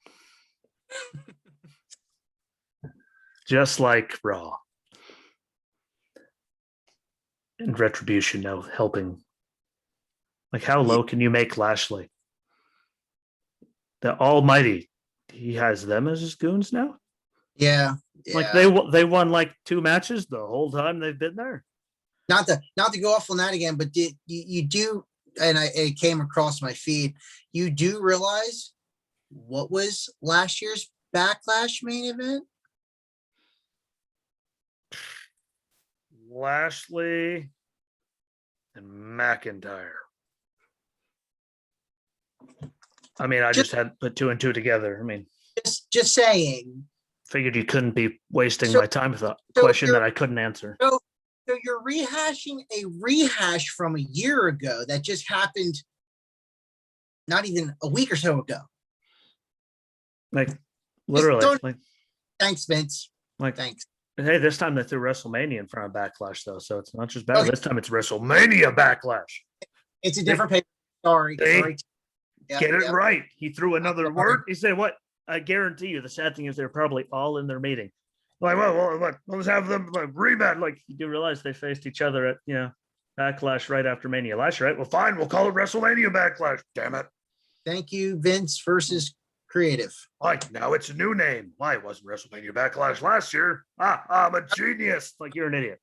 Just like Raw. And Retribution now helping. Like, how low can you make Lashley? The Almighty, he has them as his goons now? Yeah. Like they won like 2 matches the whole time they've been there. Not to go off on that again, but you do, and it came across my feed. You do realize what was last year's Backlash main event? Lashley and McIntyre. I mean, I just had put 2 and 2 together. I mean, just saying. Figured you couldn't be wasting my time with a question that I couldn't answer. So you're rehashing a rehash from a year ago that just happened not even a week or so ago. Like, literally. Like, thanks, Vince. Like, thanks. Hey, this time they threw WrestleMania in front of Backlash, though, so it's not just bad. Okay. This time it's WrestleMania Backlash. It's a different paper. Sorry. Get it right. He threw another word. He said, "What? I guarantee you." The sad thing is, they're probably all in their meeting. Like, well, let's have them rematch. Like, you do realize they faced each other at Backlash right after Mania last year, right? Well, fine, we'll call it WrestleMania Backlash. Damn it! Thank you, Vince versus Creative. Like, now it's a new name. Why it wasn't WrestleMania Backlash last year? I'm a genius. Like, you're an idiot.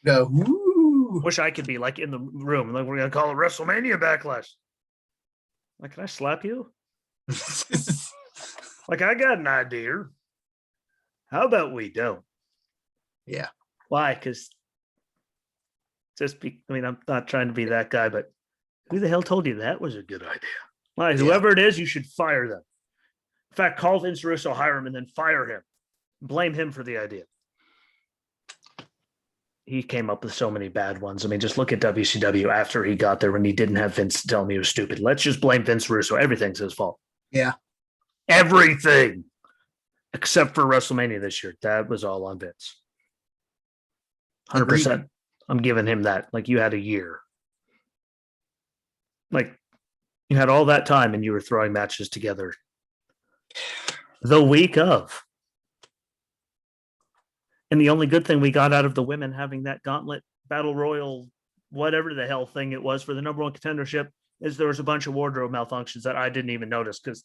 Go. Woo. Wish I could be like in the room. Like, we're gonna call it WrestleMania Backlash. Like, can I slap you? Like, I got an idea. How about we don't? Yeah. Why? Because I'm not trying to be that guy, but who the hell told you that was a good idea? Why? Whoever it is, you should fire them. In fact, call Vince Russo, hire him, and then fire him. Blame him for the idea. He came up with so many bad ones. I mean, just look at WCW after he got there when he didn't have Vince tell him he was stupid. Let's just blame Vince Russo. Everything's his fault. Yeah. Everything. Except for WrestleMania this year. That was all on Vince. 100%. Agreed. I'm giving him that. Like, you had a year. Like, you had all that time and you were throwing matches together the week of. And the only good thing we got out of the women having that gauntlet battle royal, whatever the hell thing it was for the number 1 contendership, is there was a bunch of wardrobe malfunctions that I didn't even notice because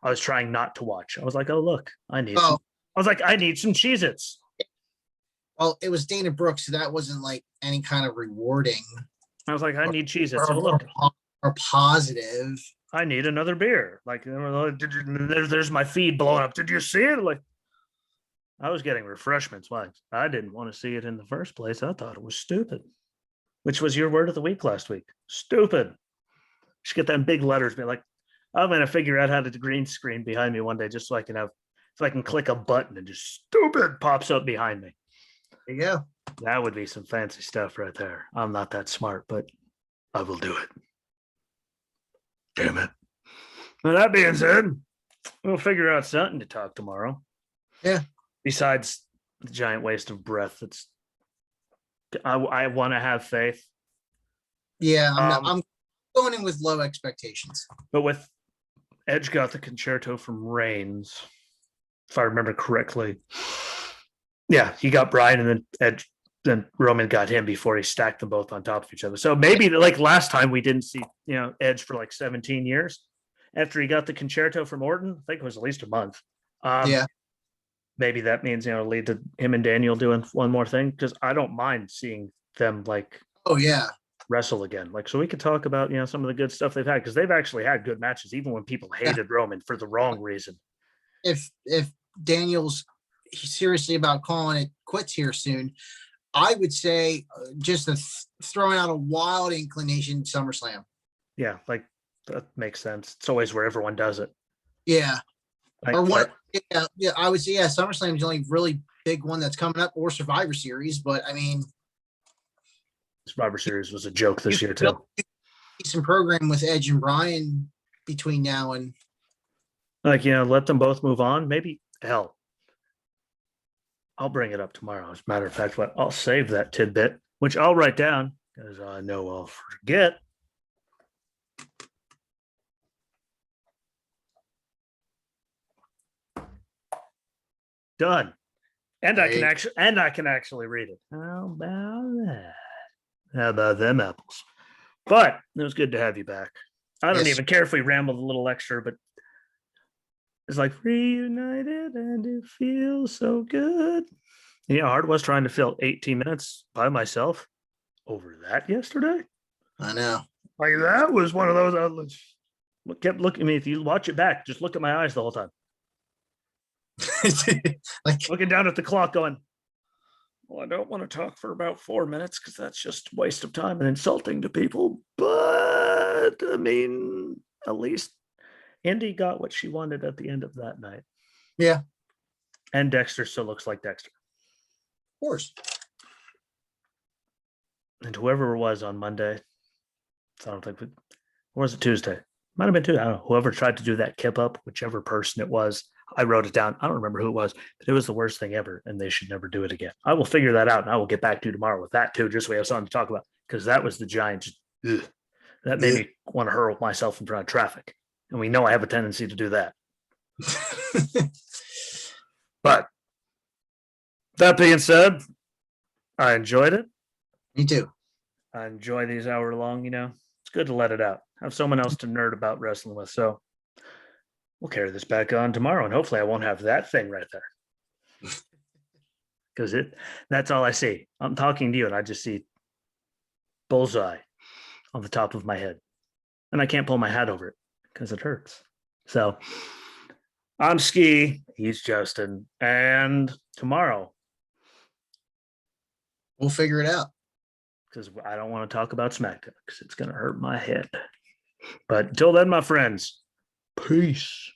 I was trying not to watch. I was like, oh, look, I need some Cheez-Its. Well, it was Dana Brooks, so that wasn't like any kind of rewarding. I was like, I need Cheez-Its. Oh, look. Or positive. I need another beer. Like, there's my feed blowing up. Did you see it? Like, I was getting refreshments. Why? I didn't want to see it in the first place. I thought it was stupid. Which was your word of the week last week. Stupid. Should get that in big letters. Be like, I'm going to figure out how to green screen behind me one day just so I can click a button and just stupid pops up behind me. There you go. That would be some fancy stuff right there. I'm not that smart, but I will do it. Damn it. Well, that being said, we'll figure out something to talk tomorrow. Yeah. Besides the giant waste of breath, I want to have faith. Yeah, I'm going in with low expectations. But with Edge got the concerto from Reigns, if I remember correctly. Yeah, he got Bryan, and then Roman got him before he stacked them both on top of each other. So maybe like last time we didn't see Edge for like 17 years after he got the concerto from Orton. I think it was at least a month. Yeah. Maybe that means lead to him and Daniel doing one more thing, because I don't mind seeing them wrestle again. Like, so we could talk about some of the good stuff they've had, because they've actually had good matches even when people hated Roman for the wrong reason. If Daniel's seriously about calling it quits here soon, I would say just throwing out a wild inclination, SummerSlam. Yeah, like that makes sense. It's always where everyone does it. Yeah. Or what? Yeah, I would say SummerSlam is the only really big one that's coming up, or Survivor Series. But I mean, Survivor Series was a joke this year too. decent program with Edge and Brian between now and Like, let them both move on. Maybe, hell, I'll bring it up tomorrow. As a matter of fact, what I'll save that tidbit, which I'll write down because I know I'll forget. Done. And I can actually read it. How about that? How about them apples? But it was good to have you back. I don't even care if we rambled a little extra, but it's like reunited and it feels so good. Hard was trying to fill 18 minutes by myself over that yesterday. I know. Like that was one of those outlets. Kept looking at me. If you watch it back, just look at my eyes the whole time. Like looking down at the clock going, well, I don't want to talk for about 4 minutes because that's just waste of time and insulting to people. But I mean, at least Indy got what she wanted at the end of that night. Yeah. And Dexter still looks like Dexter. Of course. And whoever it was on Monday, I don't think, or was it Tuesday? Might have been Tuesday. I don't know. Whoever tried to do that kip up, whichever person it was, I wrote it down. I don't remember who it was, but it was the worst thing ever, and they should never do it again. I will figure that out, and I will get back to you tomorrow with that too, just so we have something to talk about, because that was the giant. That made me want to hurl myself in front of traffic, and we know I have a tendency to do that. But that being said, I enjoyed it. Me too. I enjoy these hour long, it's good to let it out. Have someone else to nerd about wrestling with. So we'll carry this back on tomorrow, and hopefully I won't have that thing right there. Because that's all I see. I'm talking to you and I just see bullseye on the top of my head. And I can't pull my hat over it because it hurts. So I'm Ski, he's Justin, and tomorrow we'll figure it out. Because I don't want to talk about SmackDown because it's going to hurt my head. But until then, my friends, peace.